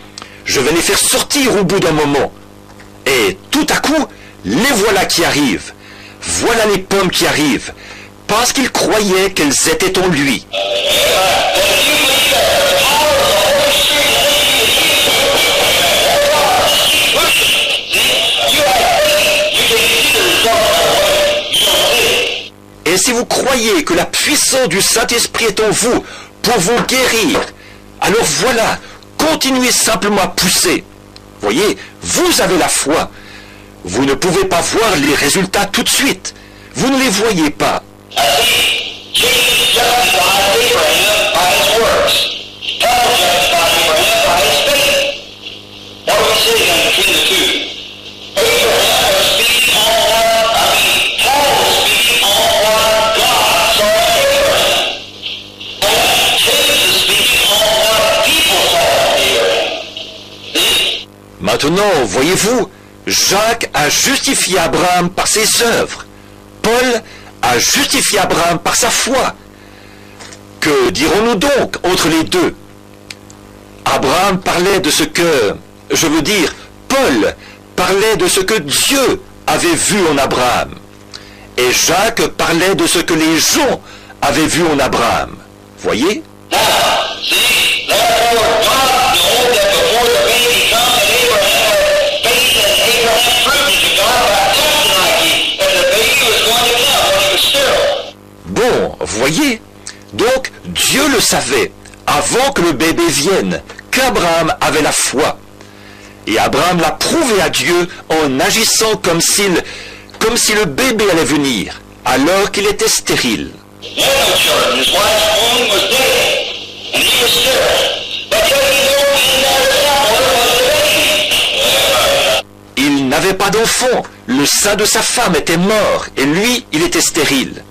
Je vais les faire sortir au bout d'un moment. Et tout à coup, les voilà qui arrivent. Voilà les pommes qui arrivent. Parce qu'il croyait qu'elles étaient en lui. Et si vous croyez que la puissance du Saint-Esprit est en vous pour vous guérir, alors voilà, continuez simplement à pousser. Voyez, vous avez la foi. Vous ne pouvez pas voir les résultats tout de suite. Vous ne les voyez pas. Maintenant, voyez-vous, Jacques a justifié Abraham par ses œuvres. Paul a justifié Abraham par sa foi. Que dirons-nous donc entre les deux? Abraham parlait de ce que, je veux dire, Paul parlait de ce que Dieu avait vu en Abraham. Et Jacques parlait de ce que les gens avaient vu en Abraham. Voyez? Bon, voyez, donc Dieu le savait, avant que le bébé vienne, qu'Abraham avait la foi. Et Abraham l'a prouvé à Dieu en agissant comme si le bébé allait venir, alors qu'il était stérile. Il n'avait pas d'enfant, le sein de sa femme était mort, et lui, il était stérile.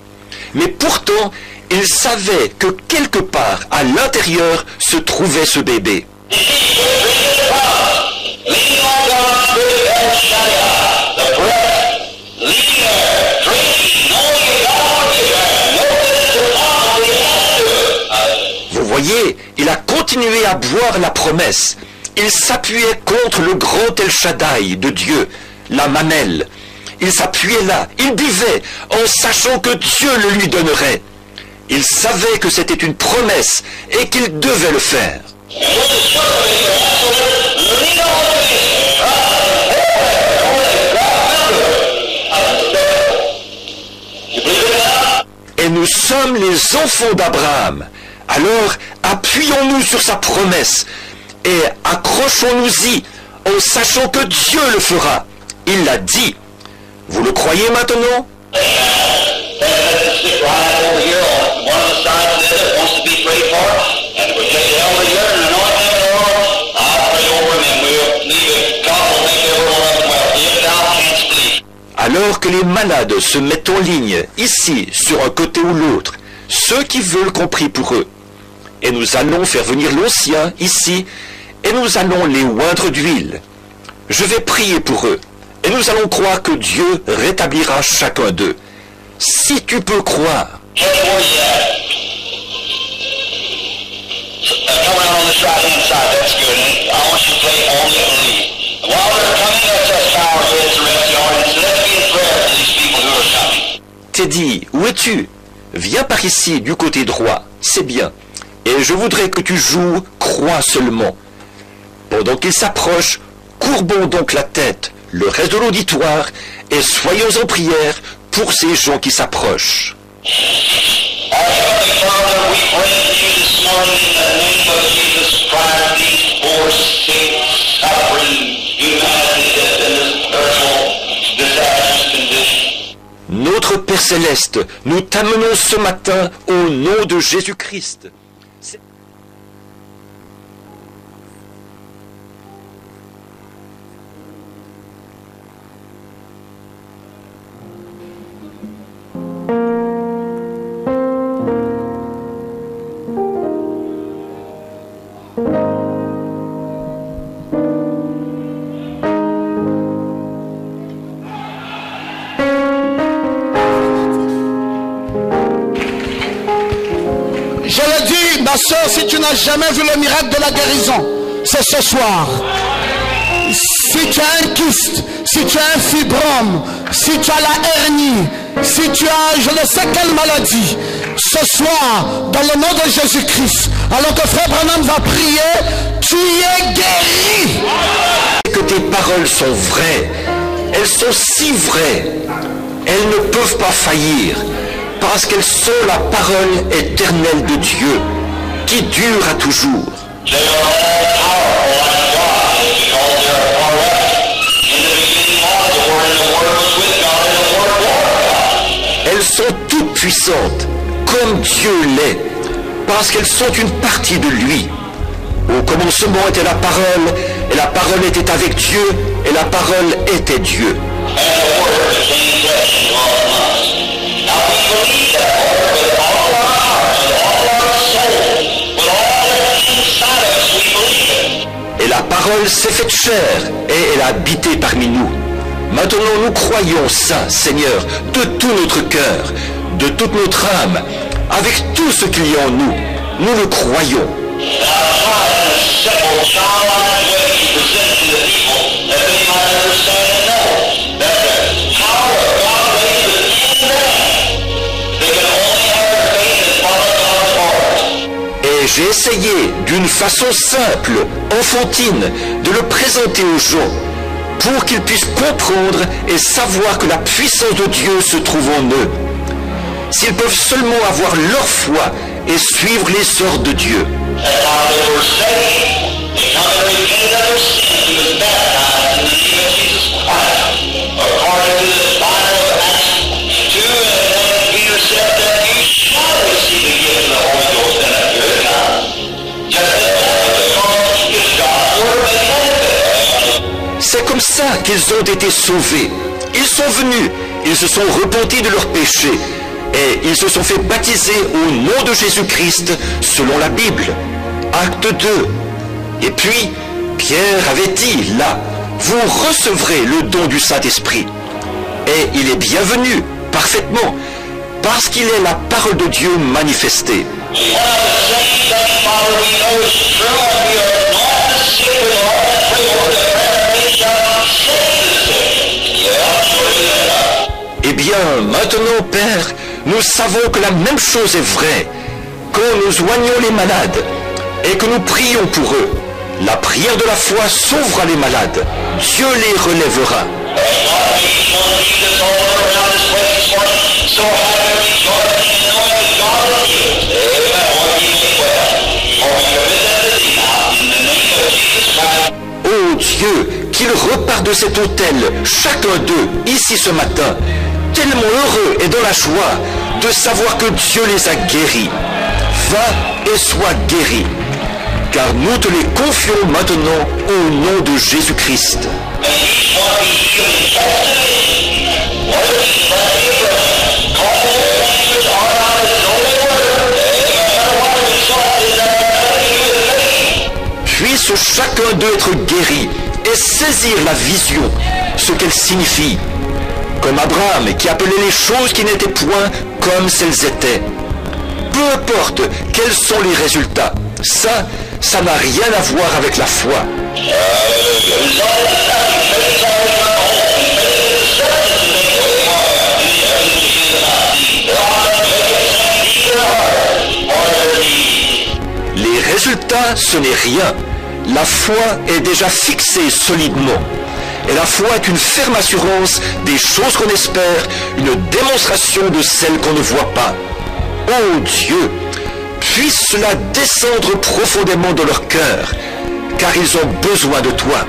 Mais pourtant, il savait que quelque part, à l'intérieur, se trouvait ce bébé. Vous voyez, il a continué à boire la promesse. Il s'appuyait contre le grand El Shaddai de Dieu, la mamelle. Il s'appuyait là, il buvait, en sachant que Dieu le lui donnerait. Il savait que c'était une promesse et qu'il devait le faire. Et nous sommes les enfants d'Abraham. Alors, appuyons-nous sur sa promesse et accrochons-nous-y en sachant que Dieu le fera. Il l'a dit. Vous le croyez maintenant? Alors que les malades se mettent en ligne, ici, sur un côté ou l'autre, ceux qui veulent qu'on prie pour eux. Et nous allons faire venir l'ancien ici, et nous allons les oindre d'huile. Je vais prier pour eux. Et nous allons croire que Dieu rétablira chacun d'eux. Si tu peux croire. Teddy, où es-tu? Viens par ici, du côté droit. C'est bien. Et je voudrais que tu joues croix seulement. Pendant qu'il s'approche, courbons donc la tête, le reste de l'auditoire, et soyons en prière pour ces gens qui s'approchent. Notre Père Céleste, nous t'amenons ce matin au nom de Jésus-Christ.
si tu n'as jamais vu le miracle de la guérison, c'est ce soir. Si tu as un kyste, si tu as un fibrome, si tu as la hernie, si tu as je ne sais quelle maladie, ce soir, dans le nom de Jésus-Christ, alors que Frère Branham va prier, tu es guéri.
Que tes paroles sont vraies, elles sont si vraies, elles ne peuvent pas faillir, parce qu'elles sont la parole éternelle de Dieu, qui dure à toujours. Elles sont toutes puissantes, comme Dieu l'est, parce qu'elles sont une partie de lui. Au commencement était la parole, et la parole était avec Dieu, et la parole était Dieu. Et la parole s'est faite chair, et elle a habité parmi nous. Maintenant nous croyons ça, Seigneur, de tout notre cœur, de toute notre âme, avec tout ce qu'il y a en nous. Nous le croyons. Et j'ai essayé, d'une façon simple, enfantine, de le présenter aux gens, pour qu'ils puissent comprendre et savoir que la puissance de Dieu se trouve en eux. S'ils peuvent seulement avoir leur foi et suivre les ordres de Dieu. C'est comme ça qu'ils ont été sauvés. Ils sont venus, ils se sont repentis de leurs péchés et ils se sont fait baptiser au nom de Jésus-Christ selon la Bible. Acte 2. Et puis, Pierre avait dit là, vous recevrez le don du Saint-Esprit. Et il est bienvenu, parfaitement, parce qu'il est la parole de Dieu manifestée. Eh bien, maintenant, Père, nous savons que la même chose est vraie. Quand nous soignons les malades et que nous prions pour eux, la prière de la foi sauvera les malades. Dieu les relèvera. Oh Dieu, qu'ils repartent de cet autel, chacun d'eux, ici ce matin, tellement heureux et dans la joie de savoir que Dieu les a guéris. Va et sois guéri, car nous te les confions maintenant au nom de Jésus-Christ. Puisse chacun d'eux être guéri et saisir la vision, ce qu'elle signifie. Comme Abraham qui appelait les choses qui n'étaient point comme elles étaient. Peu importe quels sont les résultats, ça n'a rien à voir avec la foi. Les résultats, ce n'est rien. La foi est déjà fixée solidement. Et la foi est une ferme assurance des choses qu'on espère, une démonstration de celles qu'on ne voit pas. Oh Dieu, puisse cela descendre profondément dans leur cœur, car ils ont besoin de toi.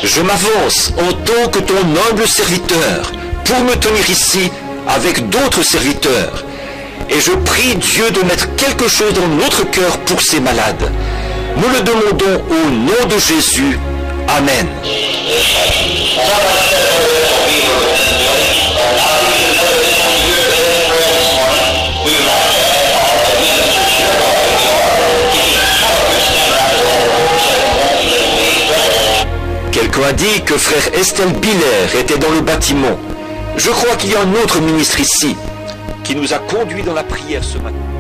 Je m'avance en tant que ton humble serviteur pour me tenir ici avec d'autres serviteurs. Et je prie Dieu de mettre quelque chose dans notre cœur pour ces malades. Nous le demandons au nom de Jésus. Amen. Quelqu'un a dit dit que frère Estelle Biller était dans le bâtiment. Je crois qu'il y a un autre ministre ici qui nous a conduits dans la prière ce matin.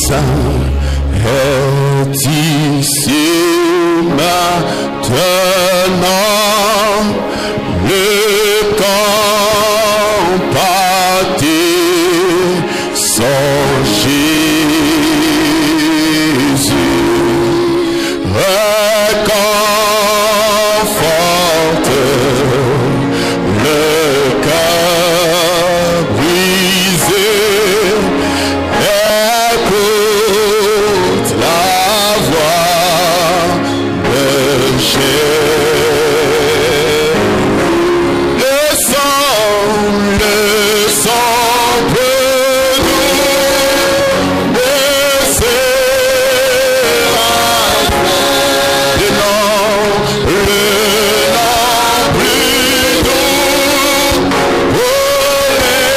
saint est ici maintenant. Le camp bâti sans Jésus réconforte le cœur brisé. Écoute la voix de Jésus. Le sang peut nous baisser le nom plus doux pour les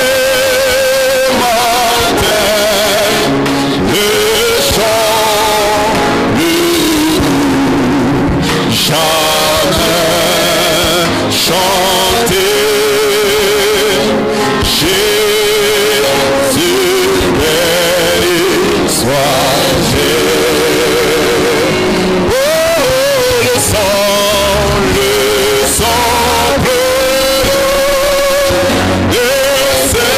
mortels, le chant plus doux, jamais chanté. Jésus béni soit Jésus. Oh, le sang bleu des séraphins,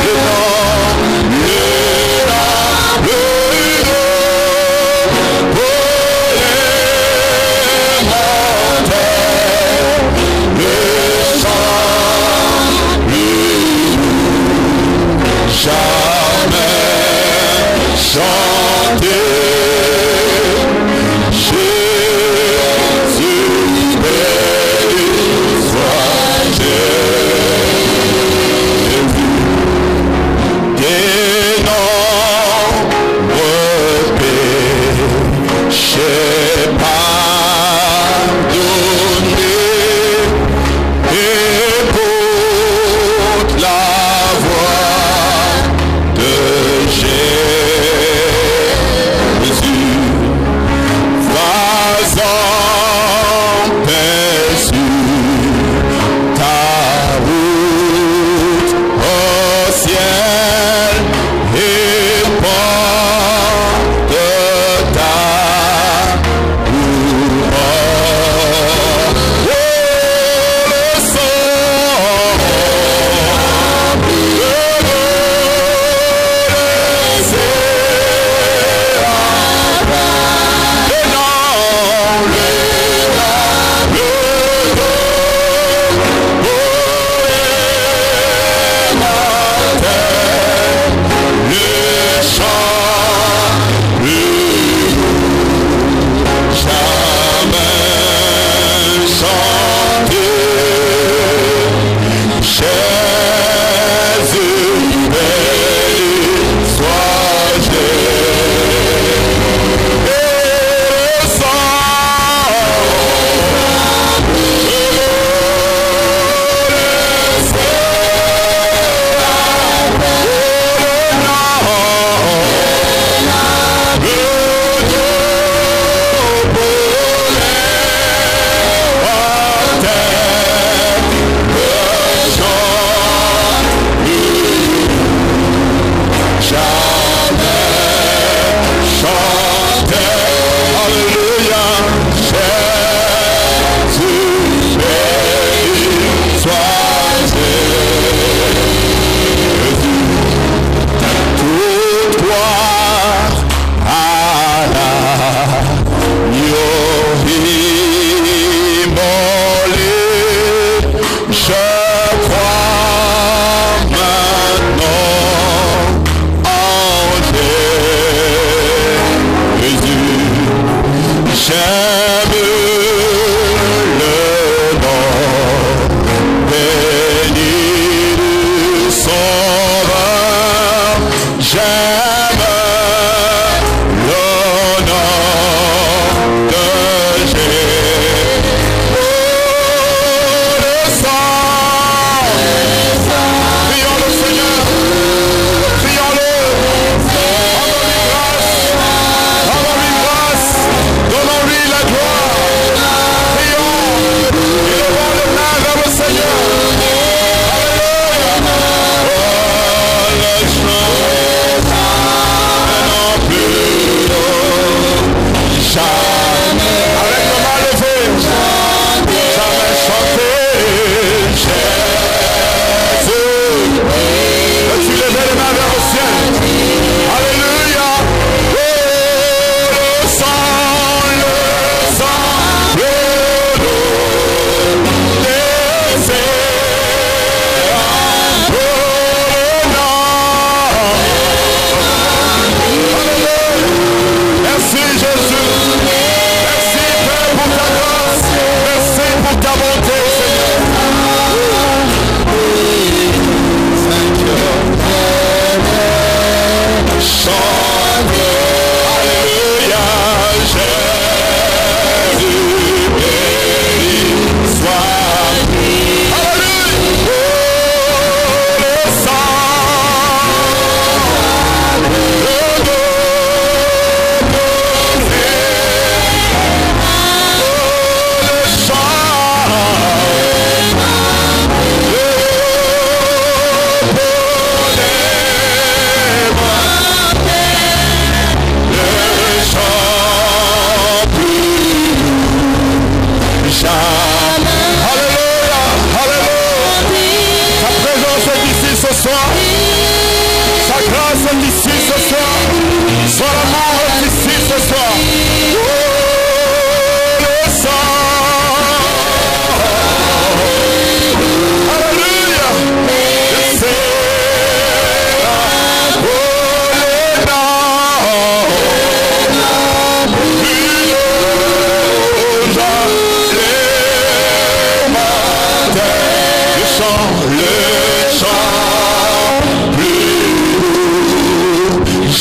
le nom plus doux pour les mortels, le chant plus doux, jamais chanté. Jésus béni soit Jésus. Des nombreux péchés pardonnés, écoute la voix de Jésus.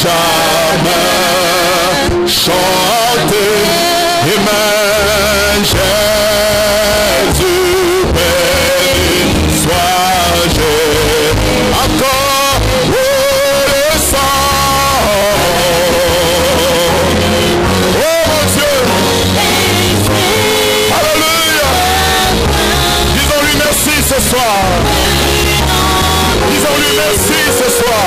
jamais chanter. Amen. Jésus béni sois-je. Encore le sang. Oh mon Dieu. Alléluia. Disons-lui merci ce soir. Disons-lui merci ce soir.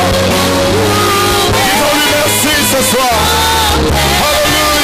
Disons-lui merci ce soir. Alléluia.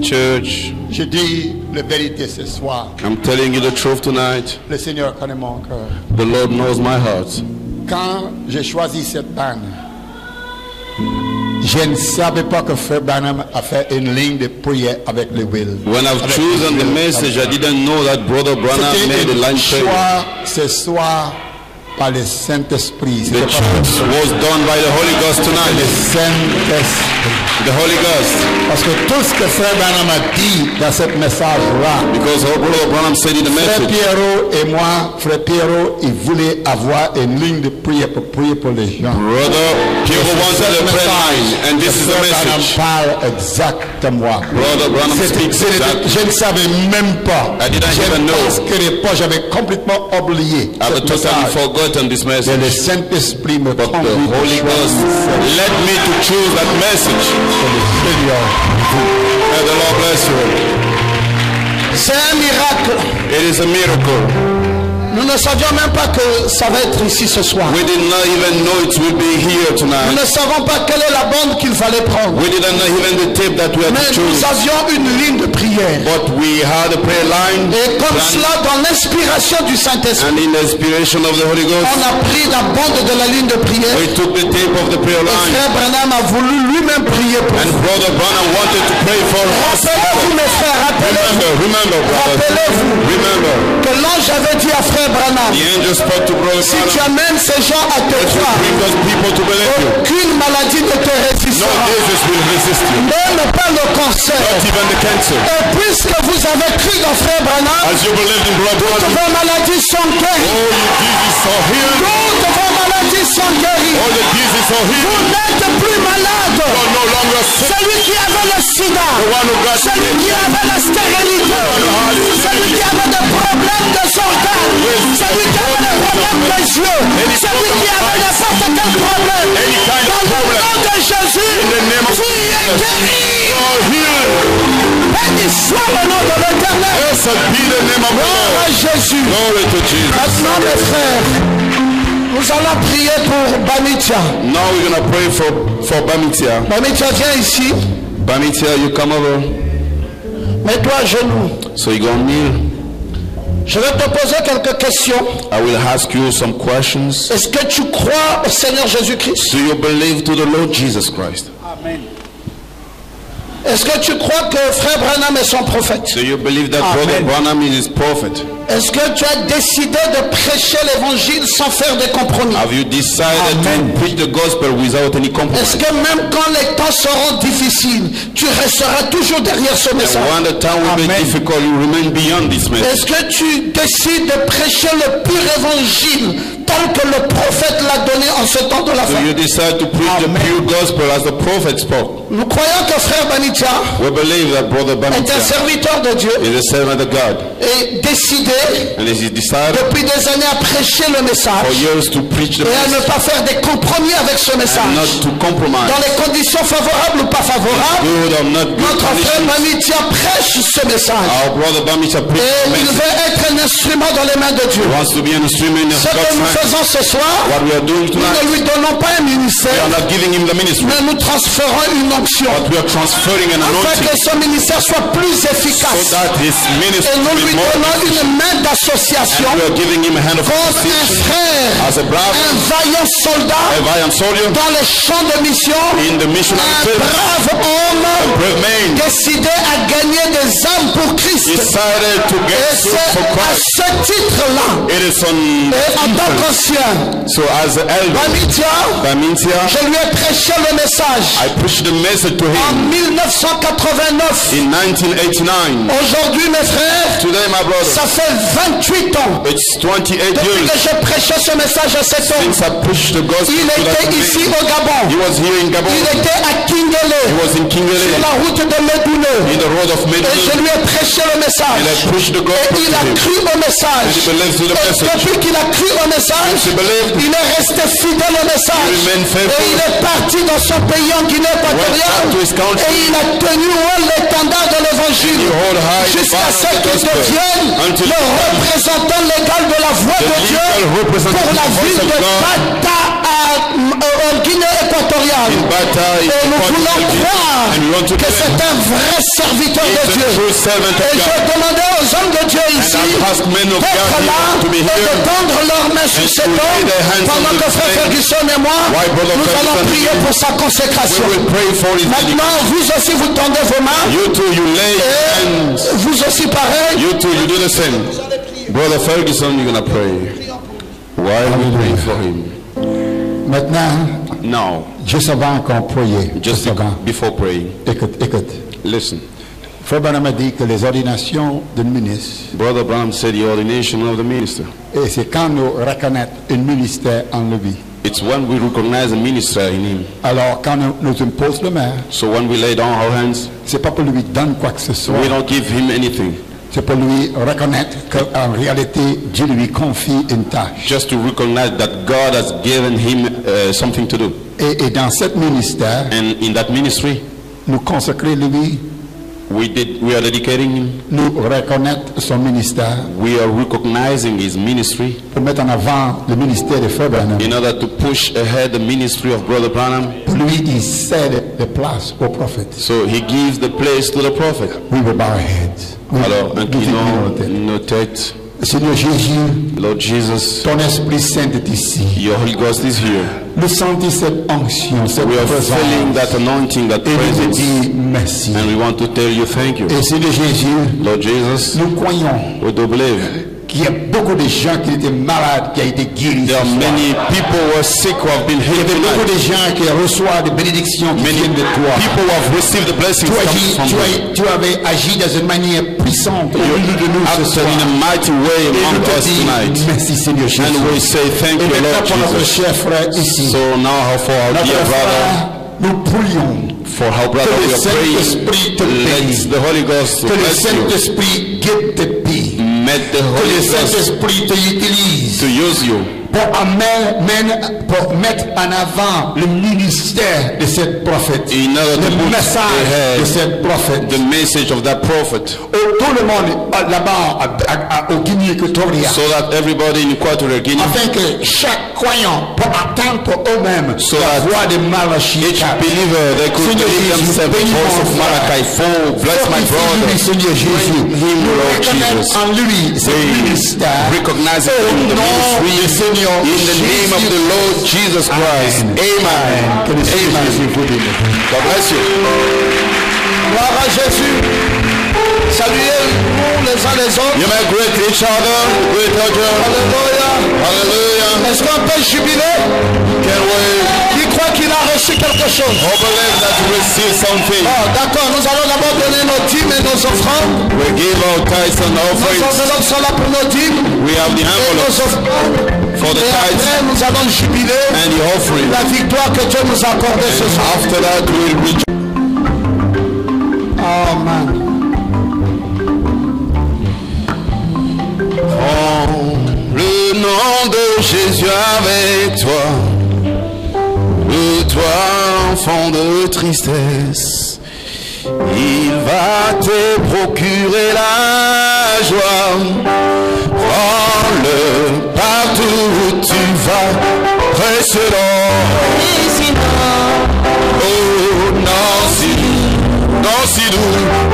Church, je dis la vérité ce soir.
I'm telling you the truth tonight.
Le Seigneur connaît mon cœur.
The Lord knows my heart.
Quand j'ai choisi cette bande, je ne savais pas que Frère Branham a fait une ligne de prière avec le will.
When I've chosen the message, I didn't know that Brother Branham made a line prayer.
Ce soir, par le Saint-Esprit.
The choice was done by the Holy Ghost tonight.
Le Saint-Esprit.
The Holy Ghost.
Parce que tout ce que Frère Branham a dit dans ce message-là.
Because Brother Branham said in the message.
Frère Pierrot et moi, Frère Pierrot, il voulait avoir une ligne de prière pour prier pour les gens.
Brother Pierrot wanted a prayer line, and this is the message.
Parle exactement.
Brother Branham speaks exactly.
Je ne savais même pas.
I didn't even know.
Parce que j'avais complètement oublié.
I totally forgotten this message.
Mais le Saint-Esprit me
But the Holy Ghost led me to choose that message. May the Lord bless you.
C'est un miracle.
It is a miracle.
Nous ne savions même pas que ça va être ici ce soir.
We did not even know it would be here tonight.
Nous ne savons pas quelle est la bande qu'il fallait prendre.
We didn't know even the tape that we had to choose.
Mais nous avions une ligne de prière.
But we had a prayer line.
Et comme cela, dans l'inspiration du Saint-Esprit,
and in the inspiration of the Holy Ghost,
on a pris la bande de la ligne de prière.
We took the tape of the prayer line.
Et Frère Branham a voulu lui-même prier pour
and Brother Branham wanted to pray for us.
Rappelez-vous mes frères, rappelez-vous que l'ange avait dit à Frère Branham, si tu amènes ces gens à te croire, aucune maladie ne te résistera, même pas le cancer. Et puisque vous avez cru dans Frère Branham, toutes vos maladies sont guéries. Toutes vos maladies sont guéries. Vous n'êtes plus malade. Celui qui avait le sida, celui qui avait la stérilité, celui qui avait des problèmes de organes, celui qui avait des problèmes des yeux, celui qui avait n'importe quel problème. Dans le nom de Jésus, tu es guéri. Béni soit le nom de l'Éternel. Gloire à Jésus. Maintenant, mes frères, nous allons prier pour Bamitia.
Now we're going to pray for Bamitia.
Bamitia, viens ici.
Bamitia, you come over.
Mets-toi à genoux.
So you go kneel.
Je vais te poser quelques questions.
I will ask you some questions.
Est-ce que tu crois au Seigneur Jésus-Christ?
Do you believe to the Lord Jesus Christ?
Amen. Est-ce que tu crois que Frère Branham est son prophète?
Do you believe that Brother Branham is his prophet?
Est-ce que tu as décidé de prêcher l'évangile sans faire de compromis?
Have you decided to preach the gospel without any compromise?
Est-ce que même quand les temps seront difficiles, tu resteras toujours derrière ce message?
And when the time will be difficult, you remain beyond this message.
Est-ce que tu décides de prêcher le pur évangile tel que le prophète l'a donné en ce temps de la fin?
So you decide to preach the pure gospel as the prophet spoke.
Nous croyons que Frère Bamitia
We believe that Brother
est un
Bamitia
serviteur de Dieu
is a servant of God.
et décidé
And he decided
depuis des années à prêcher le
for
message
years to preach the
et à ne
message
pas faire des compromis avec ce
and
message.
not to compromise.
Dans les conditions favorables ou pas favorables,
Good or not good
notre frère
conditions.
Bamitia prêche ce message.
Our brother Bamitia preached
Et
the
il
message.
veut être un instrument dans les mains de Dieu.
He wants to be an instrument of
Ce que
God's
nous
hand.
faisons ce soir,
What we are doing
nous ne
tonight,
lui donnons pas un
we
ministère,
are not giving him the ministry,
mais nous transférons une onction
but we are transferring an
afin
anointing
que son ministère soit plus
so
efficace.
that his ministry
Et nous
will
lui
be more
donnons
efficient.
une main d'association
And we are giving him a hand of
comme un
association
frère,
as a brother,
un vaillant soldat
a valiant soldier
dans les champs de mission,
in the missionary
un
service,
brave
a
homme
brave man
décidé à gagner des âmes pour Christ.
decided to
Et
get souls
c'est
for
à
Christ.
ce titre-là,
It is on
et en tant
influence.
qu'ancien,
So as an elder, Bamitia,
je lui ai prêché le message
I preached the message to
en
him
1989.
in 1989.
Aujourd'hui, mes frères,
Today, my brother,
ça fait 28 ans
it's 28
depuis
years
que je prêchais ce message à cet homme.
since I preached the gospel
Il
to that
était ici
man.
au Gabon.
He was here in Gabon.
Il était à Kingele,
He was in
sur
Kingele,
la route de Medouno.
in the road of
Et je
Medina.
lui ai prêché le message.
And I preached the
Et
gospel
il
to
a
him.
cru au message.
And he believed to the
Et
message.
depuis qu'il a cru au message,
He believed.
il est resté fidèle au message.
He remained faithful.
Et il est parti dans son pays en Guinée
Went
équatoriale.
back to his country.
Et il a tenu haut l'étendard de l'évangile.
He hold high the
Jusqu'à
banner
ce
of the
qu'il
gospel.
devienne
Until
le représentant légal de la voix
the
de Dieu
legal representative
pour la
of the voice
ville
of
de
God.
Bata en Guinée équatoriale.
In Bata, in
Et nous
Equatorial
voulons
Guinea.
croire
And we want to
que
believe
c'est un vrai serviteur
he's
de
a
Dieu.
true servant of
Et je
God.
demandais aux hommes de Dieu ici
I've asked men of
d'être
God
là
to be
et
here
de tendre leurs mains sur
and
cet
to lay
homme
their hands
pendant
on
que
this
Frère
man.
Ferguson et moi,
Why, Brother
nous allons
Ferguson?
prier pour sa consécration.
We will pray for his
Maintenant, vous aussi, vous tendez vos mains.
You too, you lay your
Et
hands.
vous aussi pareil.
You too, you do the same. Brother Ferguson, you're going to pray. Why we pray for him?
Maintenant,
Now,
juste avant qu'on prie,
just before praying,
écoute.
listen.
Frère Branham a dit que les ordinations d'un ministre,
Brother Branham said the ordination of the minister.
et c'est quand nous reconnaissons un ministère en lui.
It's when we recognize a minister in him.
Alors, quand nous imposons le maire,
So when we lay down our hands,
c'est pas pour lui donner quoi que ce soit.
we don't give him anything.
C'est pour lui reconnaître qu'en réalité, Dieu lui confie une tâche.
Just to recognize that God has given him something to do.
Et dans ce ministère,
And in that ministry,
nous consacrer lui,
we are dedicating him.
nous reconnaître son ministère,
We are recognizing his ministry
pour mettre en avant le ministère de Frère Branham.
in order to push ahead the ministry of Brother Branham.
Pour lui, il cède de place au prophète.
So he gives the place to the prophet.
We will bow our heads.
Alors,
Nous
inclinons
inclinons nos têtes.
nos têtes.
Seigneur Jésus,
Lord Jesus,
ton Esprit Saint est ici.
your Holy Ghost is here.
Nous sentons cette onction, cette
We are
présence.
feeling that anointing, that
Et nous te
presence.
disons merci.
And we want to tell you thank you.
Et Seigneur Jésus,
Lord Jesus,
nous croyons
we do believe
qu'il y a beaucoup de gens qui étaient malades, qui ont été guéris.
there are many people who are sick who have been
Il y
healed
avait beaucoup
tonight.
de gens qui reçoivent des bénédictions qui
Many
viennent de toi.
people who have received the blessings coming from you.
Tu avais agi dans une manière puissante au milieu de nous ce
Acted
soir.
in a mighty way
Et nous
among
te
us
disons
tonight.
merci Seigneur Jésus.
And we say thank
Et
you,
maintenant
Lord
pour notre
Jesus.
cher frère ici.
So now for our
Notre
dear brother,
frère, nous prions
for how brother we are praying. Let the Holy Ghost
Que le
bless you.
Saint-Esprit guide tes pieds.
Let the
Que le
Holy Ghost
Saint-Esprit te utilise
to use you
pour mettre en avant le ministère de cette prophète,
in order to
le
put
message de
ahead
cette prophète.
the message of that prophet,
Tout le monde là-bas au Guinée équatoriale,
so that everybody in Equatorial Guinea,
afin que chaque croyant peut attendre eux-mêmes
so
la
that
voix de Malachi.
each believer they could
Seigneur
believe
Jésus,
themselves the
bénis
voice
mon
of
frère.
Malachi 4. Bless my brother.
Seigneur Jésus,
Him,
nous
Lord
reconnaissons
Jesus.
en lui ce ministère.
Recognize it
Au
in the
nom du
ministry,
Seigneur
in the name of the Lord Jesus Christ. Amen.
Que le Seigneur Jésus vous bénisse.
God bless you.
Gloire à Jésus. Saluez-nous les uns les autres.
You may greet each other. Greet each other.
Alléluia.
Hallelujah.
Est-ce qu'on peut jubiler?
Can we
Qui croit qu'il a reçu quelque chose?
all believe that you receive something?
Oh, d'accord, nous allons d'abord donner nos dîmes et nos offrandes.
We give our tithes and
Nos
offerings.
enveloppes sont là pour nos dîmes
We have the
et nos
envelopes
offrandes.
for the
Et
tithes
après, nous allons jubiler
and the offering.
la victoire que Dieu nous a accordée ce soir.
After that, we'll reach.
Amen.
Le nom de Jésus avec toi, toi enfant de tristesse, il va te procurer la joie. Prends-le partout où tu vas, précédent. Oh, non, si doux,